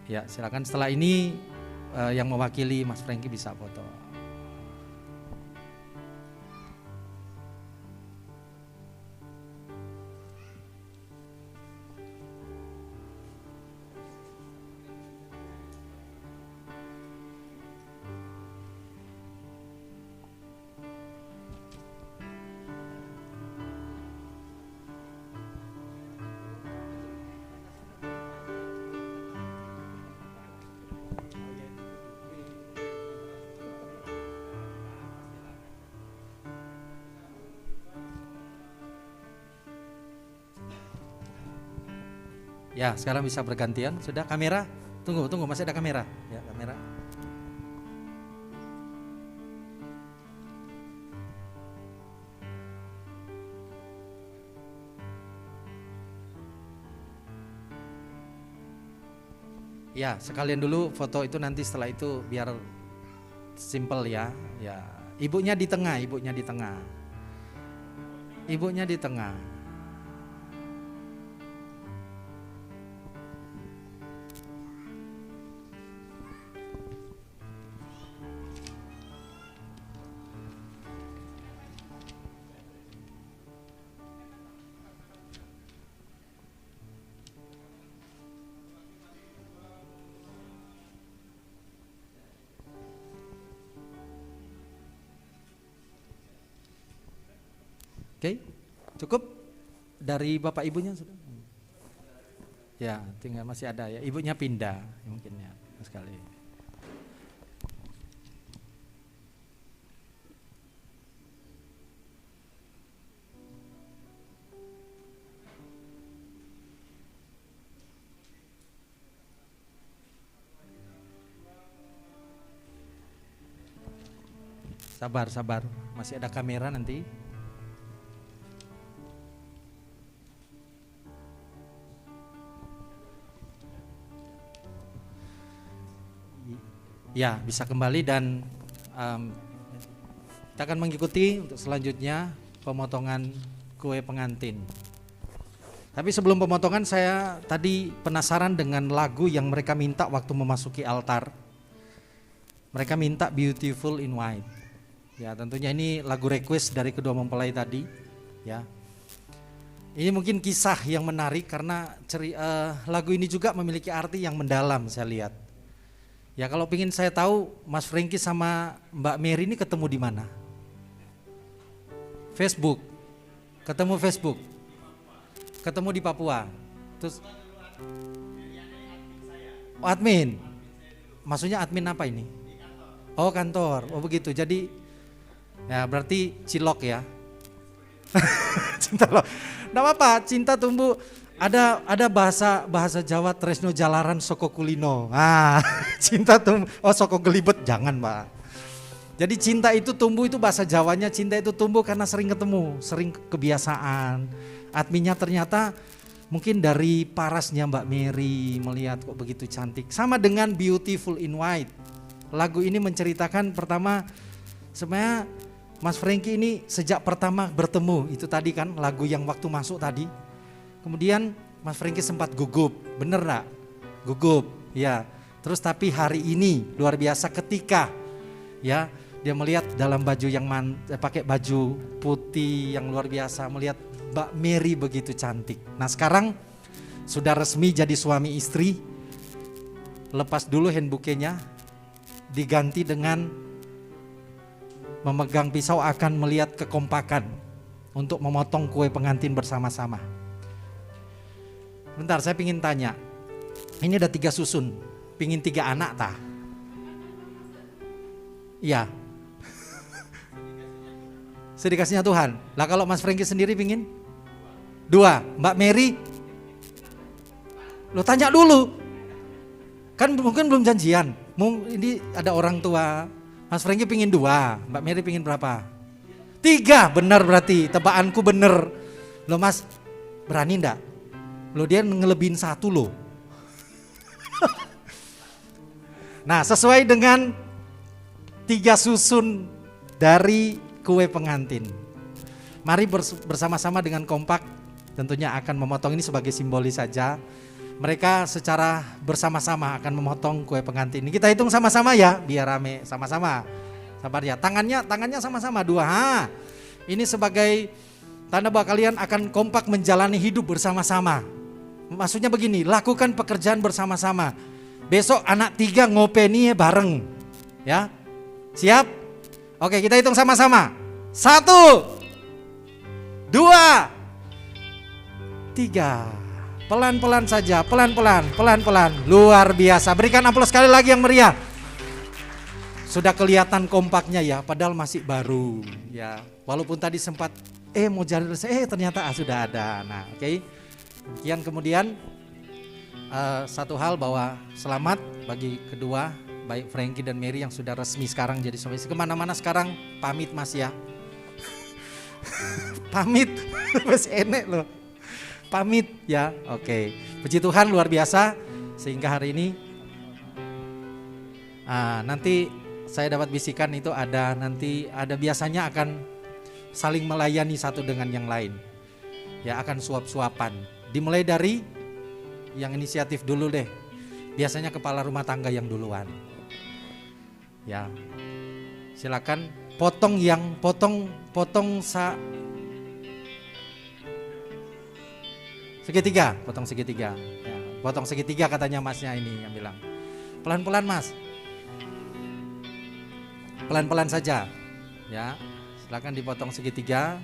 Ya, silakan. Setelah ini yang mewakili Mas Franky bisa foto. Ya, sekarang bisa bergantian. Sudah kamera? Tunggu, masih ada kamera. Ya, kamera. Ya, sekalian dulu foto itu, nanti setelah itu biar simple ya. Ya, ibunya di tengah. Ibunya di tengah. Oke, cukup dari bapak ibunya sudah? Ya, tinggal masih ada ya. Ibunya pindah mungkin ya sekali. Sabar, masih ada kamera nanti. Ya, bisa kembali dan kita akan mengikuti untuk selanjutnya pemotongan kue pengantin. Tapi sebelum pemotongan, saya tadi penasaran dengan lagu yang mereka minta waktu memasuki altar. Mereka minta Beautiful in White. Ya, tentunya ini lagu request dari kedua mempelai tadi. Ya, ini mungkin kisah yang menarik karena lagu ini juga memiliki arti yang mendalam, saya lihat. Ya, kalau ingin saya tahu Mas Franky sama Mbak Mary ini ketemu di mana? Facebook. Ketemu Facebook. Ketemu di Papua. Terus admin. Maksudnya admin apa ini? Oh, kantor. Oh, begitu. Jadi ya berarti cilok ya. Cinta lo. Enggak apa-apa, cinta tumbuh. Ada bahasa Jawa tresno jalaran soko kulino. Cinta tumbuh, soko gelibet jangan, Pak. Jadi cinta itu tumbuh, itu bahasa Jawanya, cinta itu tumbuh karena sering ketemu, sering kebiasaan. Adminnya ternyata mungkin dari parasnya Mbak Mary melihat kok begitu cantik. Sama dengan Beautiful in White. Lagu ini menceritakan pertama sebenarnya Mas Franky ini sejak pertama bertemu, itu tadi kan lagu yang waktu masuk tadi. Kemudian Mas Franky sempat gugup, bener gak? Gugup, ya. Terus tapi hari ini luar biasa ketika ya dia melihat dalam baju yang pakai baju putih yang luar biasa, melihat Mbak Mary begitu cantik. Nah, sekarang sudah resmi jadi suami istri. Lepas dulu hand bouquet-nya, diganti dengan memegang pisau, akan melihat kekompakan untuk memotong kue pengantin bersama-sama. Bentar, saya pingin tanya, ini ada 3 susun, pingin 3 anak tah? Iya. Sedikasihnya Tuhan. Lah kalau Mas Franky sendiri pingin 2, Mbak Mary? Lo tanya dulu, kan mungkin belum janjian. Ini ada orang tua, Mas Franky pingin 2, Mbak Mary pingin berapa? 3, benar berarti, tebakanku bener. Lo Mas, berani enggak? Loh dia ngelebihin 1 loh. Nah sesuai dengan 3 susun dari kue pengantin. Mari bersama-sama dengan kompak tentunya akan memotong, ini sebagai simbolis saja. Mereka secara bersama-sama akan memotong kue pengantin. Ini kita hitung sama-sama ya, biar rame sama-sama. Sabar ya, tangannya sama-sama 2. Ini sebagai tanda bahwa kalian akan kompak menjalani hidup bersama-sama. Maksudnya begini, lakukan pekerjaan bersama-sama. Besok anak 3 ngopeni bareng. Ya, siap? Oke, kita hitung sama-sama. 1, 2, 3. Pelan-pelan saja, pelan-pelan. Luar biasa. Berikan aplaus sekali lagi yang meriah. Sudah kelihatan kompaknya ya, padahal masih baru ya. Walaupun tadi sempat mau jadi ternyata sudah ada. Nah, oke. Demikian kemudian satu hal bahwa selamat bagi kedua, baik Frankie dan Mary yang sudah resmi sekarang jadi suami istri. Kemana-mana sekarang pamit Mas ya. Pamit, masih enek loh. Pamit ya, oke. Puji Tuhan luar biasa sehingga hari ini nanti saya dapat bisikan itu ada biasanya akan saling melayani satu dengan yang lain. Ya akan suap-suapan. Dimulai dari yang inisiatif dulu deh. Biasanya kepala rumah tangga yang duluan. Ya. Silakan potong segitiga, potong segitiga. Ya, potong segitiga katanya Masnya ini yang bilang. Pelan-pelan Mas. Pelan-pelan saja. Ya. Silakan dipotong segitiga.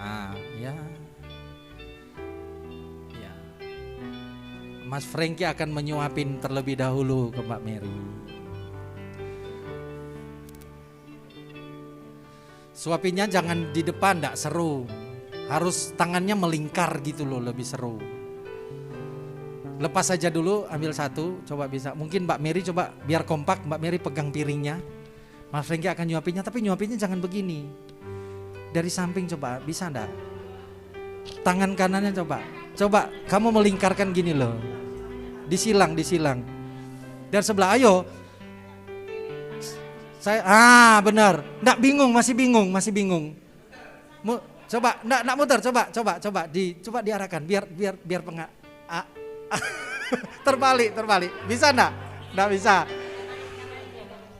Nah, ya. Ya. Mas Frankie akan menyuapin terlebih dahulu ke Mbak Mary. Suapinnya jangan di depan, enggak seru. Harus tangannya melingkar gitu loh, lebih seru. Lepas saja dulu, ambil 1, coba bisa. Mungkin Mbak Mary coba biar kompak, Mbak Mary pegang piringnya. Mas Frankie akan nyuapinnya, tapi nyuapinnya jangan begini. Dari samping coba, bisa enggak? Tangan kanannya coba kamu melingkarkan gini loh. Disilang. Dan sebelah, ayo. Saya, benar. Enggak bingung, masih bingung. Coba, enggak muter, coba diarahkan biar terbalik. Bisa enggak? Enggak bisa.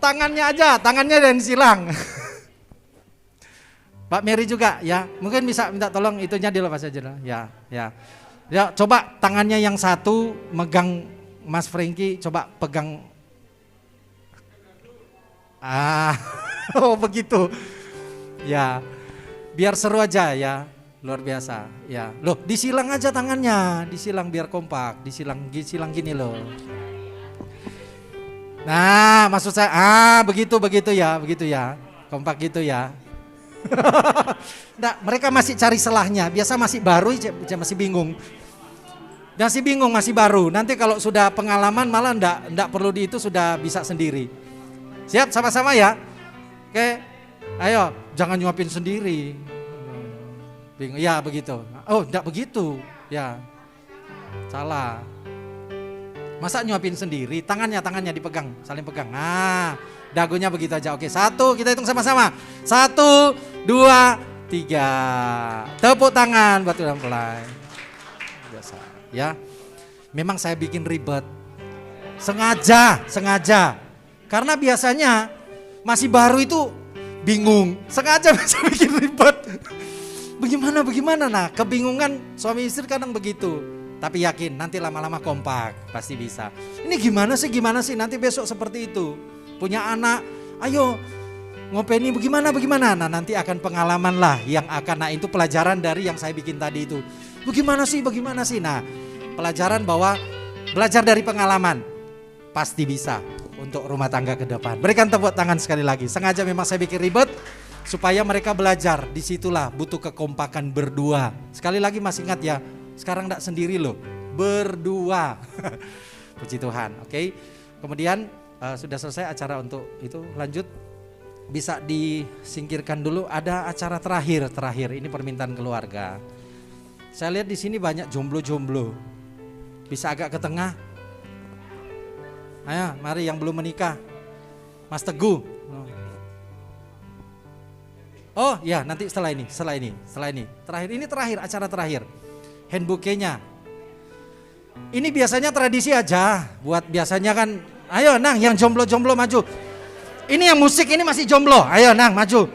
Tangannya dan silang. Pak Mary juga ya, mungkin bisa minta tolong itunya dilepas aja lah. Ya. Ya, coba tangannya yang 1 megang Mas Frankie, coba pegang. Oh begitu. Ya. Biar seru aja ya. Luar biasa. Ya. Loh, disilang aja tangannya, disilang biar kompak, disilang gini loh. Nah, maksud saya begitu ya. Kompak gitu ya. Nggak, mereka masih cari selahnya. Biasa masih baru, masih bingung. Masih baru. Nanti kalau sudah pengalaman malah nggak perlu itu sudah bisa sendiri. Siap sama-sama ya? Oke, ayo jangan nyuapin sendiri. Bingung, ya begitu. Oh enggak begitu, ya salah. Masa nyuapin sendiri, tangannya dipegang, saling pegang. Nah, dagunya begitu aja. Oke, 1, kita hitung sama-sama. 1, 2, 3. Tepuk tangan buat udah mulai. Biasa, ya. Memang saya bikin ribet. Sengaja. Karena biasanya masih baru itu bingung. Sengaja bisa bikin ribet. Bagaimana? Nah, kebingungan suami istri kadang begitu. Tapi yakin nanti lama-lama kompak, pasti bisa. Ini gimana sih? Nanti besok seperti itu. Punya anak, ayo ngopeni bagaimana? Nah, nanti akan pengalaman lah yang akan, itu pelajaran dari yang saya bikin tadi itu. Bagaimana sih? Nah, pelajaran bahwa belajar dari pengalaman pasti bisa untuk rumah tangga ke depan. Berikan tepuk tangan sekali lagi. Sengaja memang saya bikin ribet supaya mereka belajar. Disitulah butuh kekompakan berdua. Sekali lagi masih ingat ya, sekarang enggak sendiri loh, berdua. Puji Tuhan. Oke. Kemudian sudah selesai acara untuk itu, lanjut. bisa disingkirkan dulu. Ada acara terakhir ini permintaan keluarga. Saya lihat di sini banyak jomblo-jomblo. Bisa agak ke tengah. Ayo, mari yang belum menikah. Mas Teguh. Oh ya, nanti setelah ini. Terakhir, acara terakhir. Hand bouquet-nya. Ini biasanya tradisi aja. Buat biasanya kan, ayo Nang yang jomblo-jomblo maju. Ini yang musik ini masih jomblo. Ayo Nang maju.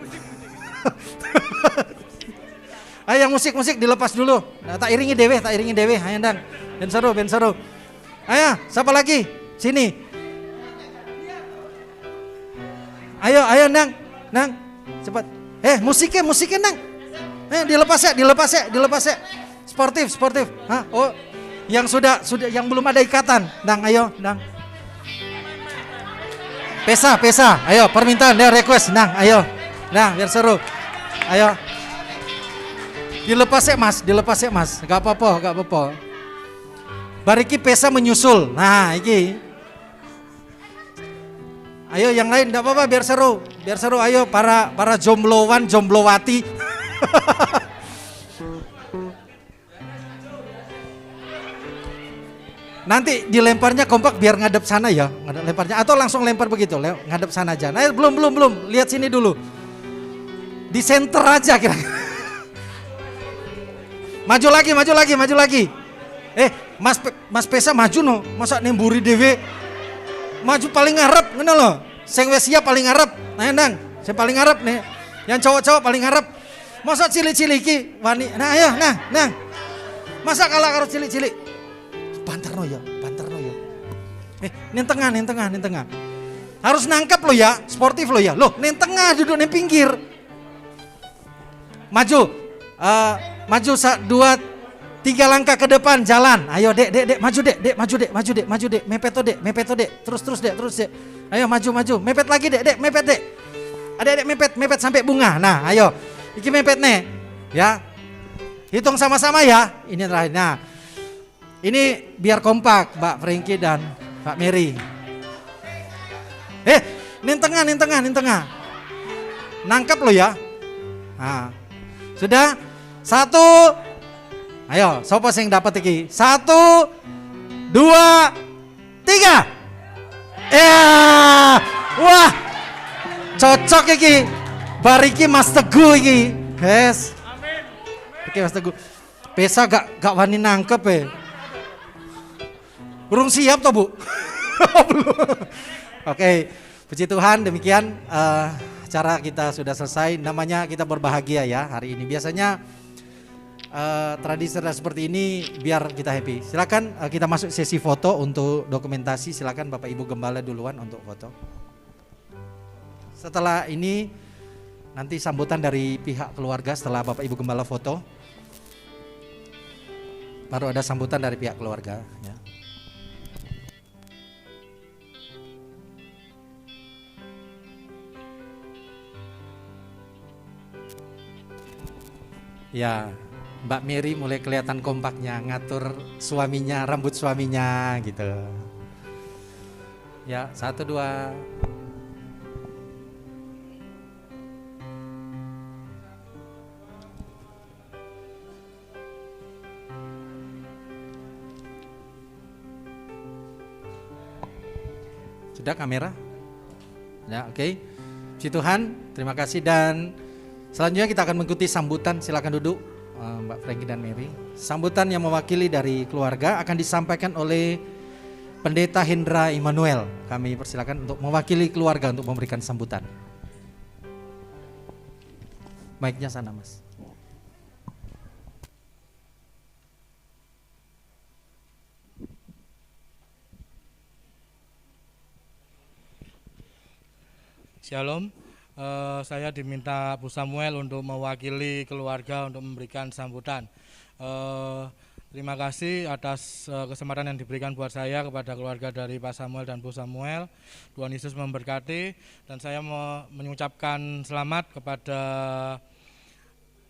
Ayo yang musik dilepas dulu. Nah, tak iringi dewe. Ayo Nang. Ben seru. Ayo, siapa lagi? Sini. Ayo Nang. Cepat. Musiknya Nang. Dilepas ya. Sportif. Hah? Oh, yang sudah yang belum ada ikatan. Nang, ayo, Nang. Pesa. Ayo, permintaan dia request, Nang, ayo. Nah, biar seru. Ayo. Dilepas ya, Mas. Gak apa-apa. Bariki pesa menyusul. Nah, iki. Ayo yang lain enggak apa-apa biar seru. Ayo para jomblowan, jomblowati. Nanti dilemparnya kompak biar ngadep sana ya. Lemparnya atau langsung lempar begitu, ngadep sana aja. Nah, belum. Lihat sini dulu. Di center aja kira-kira. Maju lagi. Mas Pesa maju no. Masa nemburi dewe. Maju paling ngarep ngono lho. Sing wis siap paling ngarep. Nah, Nang, sing paling ngarep nih. Yang cowok-cowok paling ngarep. Masa cilik-cilik iki wani. Nah, ayo, Nang. Masa kalah karo cilik-cilik. Banterno ya. Ning tengah. Harus nangkep lo ya, sportif lo ya. Loh, ning tengah duduk ning pinggir. Maju. Maju 2, 3 langkah ke depan jalan. Ayo dek maju dek. Mepet to dek. Terus dek. Ayo maju. Mepet lagi dek. Adek mepet sampai bunga. Nah, ayo. Iki mepet nih. Ya. Hitung sama-sama ya. Ini terakhir. Nah. Ini biar kompak Mbak Frankie dan Mbak Mary. Ning tengah. Nangkep lo ya. Nah. Sudah? 1. Ayo, sapa sing dapat iki? 1, 2, 3. Wah. Cocok iki. Bariki Mas Teguh iki. Yes. Amin. Oke, Mas Teguh. Pesa gak wani nangkep Urung siap toh, Bu? Belum. Oke, puji Tuhan demikian acara kita sudah selesai. Namanya kita berbahagia ya hari ini. Biasanya tradisi seperti ini biar kita happy. Silakan kita masuk sesi foto untuk dokumentasi. Silakan Bapak Ibu Gembala duluan untuk foto. Setelah ini nanti sambutan dari pihak keluarga setelah Bapak Ibu Gembala foto. Baru ada sambutan dari pihak keluarga ya. Ya, Mbak Mary mulai kelihatan kompaknya ngatur suaminya, rambut suaminya gitu. Ya, 1, 2. Sudah kamera? Ya, oke. Puji Tuhan, terima kasih dan selanjutnya kita akan mengikuti sambutan. Silakan duduk Mbak Frankie dan Mary. Sambutan yang mewakili dari keluarga akan disampaikan oleh Pendeta Hendra Immanuel. Kami persilakan untuk mewakili keluarga untuk memberikan sambutan. Mic-nya sana, Mas. Shalom. Saya diminta Bu Samuel untuk mewakili keluarga untuk memberikan sambutan. Terima kasih atas kesempatan yang diberikan buat saya kepada keluarga dari Pak Samuel dan Bu Samuel. Tuhan Yesus memberkati dan saya mau mengucapkan selamat kepada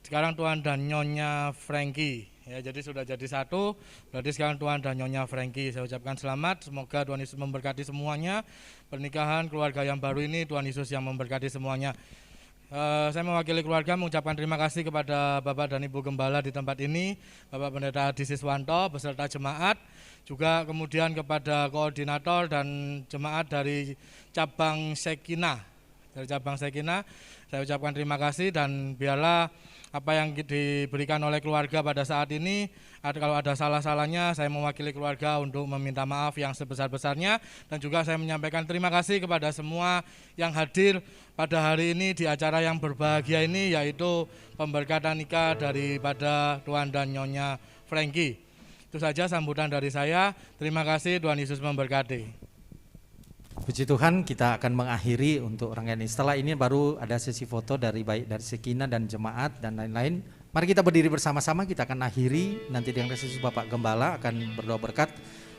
sekarang Tuhan dan Nyonya Frankie Ya, jadi sudah jadi satu. Berarti sekarang Tuan dan Nyonya Frankie, saya ucapkan selamat. Semoga Tuhan Yesus memberkati semuanya. Pernikahan keluarga yang baru ini Tuhan Yesus yang memberkati semuanya. Saya mewakili keluarga mengucapkan terima kasih kepada Bapak dan Ibu Gembala di tempat ini, Bapak Pendeta Adi Siswanto beserta jemaat, juga kemudian kepada koordinator dan jemaat dari cabang Sekina. Saya ucapkan terima kasih, dan biarlah apa yang diberikan oleh keluarga pada saat ini, kalau ada salah-salahnya, saya mewakili keluarga untuk meminta maaf yang sebesar-besarnya, dan juga saya menyampaikan terima kasih kepada semua yang hadir pada hari ini di acara yang berbahagia ini, yaitu pemberkatan nikah daripada Tuan dan Nyonya Frankie. Itu saja sambutan dari saya. Terima kasih, Tuhan Yesus memberkati. Puji Tuhan, kita akan mengakhiri untuk rangkaian ini. Setelah ini baru ada sesi foto dari baik dari Sekina dan jemaat dan lain-lain. Mari kita berdiri bersama-sama, kita akan akhiri. Nanti dengan sesi Bapak Gembala akan berdoa berkat.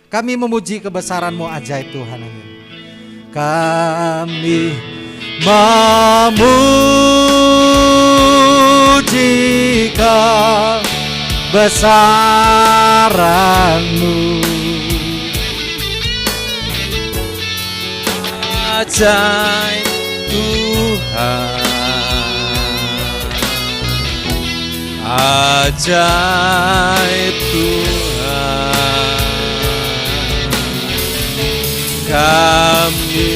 Kami memuji kebesaran-Mu ajaib Tuhan. Amin. Kami memuji kebesaran-Mu. Ajaib Tuhan, ajaib Tuhan, kami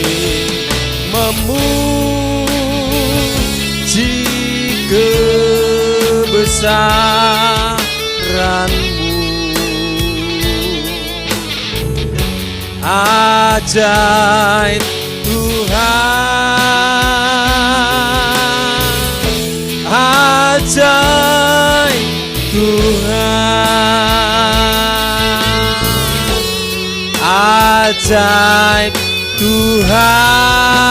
memuji kebesaran-Mu. Ajaib Tuhan, ajaib Tuhan, ajaib Tuhan,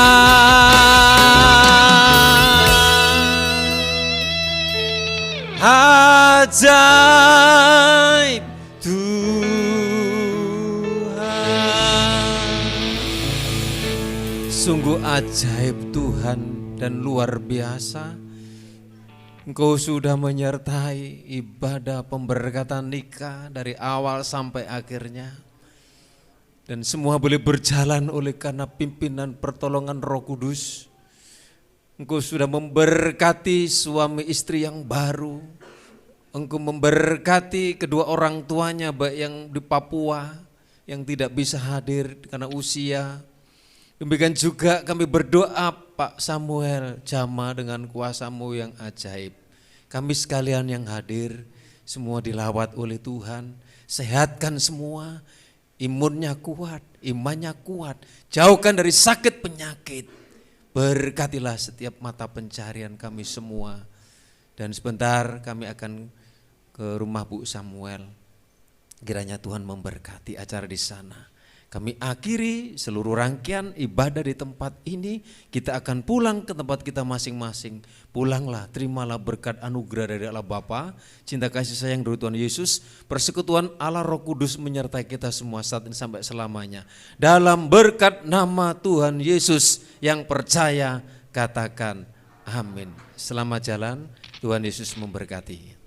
ajaib Sungguh ajaib Tuhan dan luar biasa. Engkau sudah menyertai ibadah pemberkatan nikah dari awal sampai akhirnya. Dan semua boleh berjalan oleh karena pimpinan pertolongan Roh Kudus. Engkau sudah memberkati suami istri yang baru. Engkau memberkati kedua orang tuanya baik yang di Papua yang tidak bisa hadir karena usia. Demikian juga kami berdoa Pak Samuel Jama dengan kuasa-Mu yang ajaib. Kami sekalian yang hadir semua dilawat oleh Tuhan. Sehatkan semua, imunnya kuat, imannya kuat. Jauhkan dari sakit penyakit. Berkatilah setiap mata pencarian kami semua. Dan sebentar kami akan ke rumah Bu Samuel. Kiranya Tuhan memberkati acara di sana. Kami akhiri seluruh rangkaian ibadah di tempat ini. Kita akan pulang ke tempat kita masing-masing. Pulanglah, terimalah berkat anugerah dari Allah Bapa, cinta kasih sayang dari Tuhan Yesus, persekutuan Allah Roh Kudus menyertai kita semua saat ini sampai selamanya. Dalam berkat nama Tuhan Yesus yang percaya, katakan amin. Selamat jalan, Tuhan Yesus memberkati.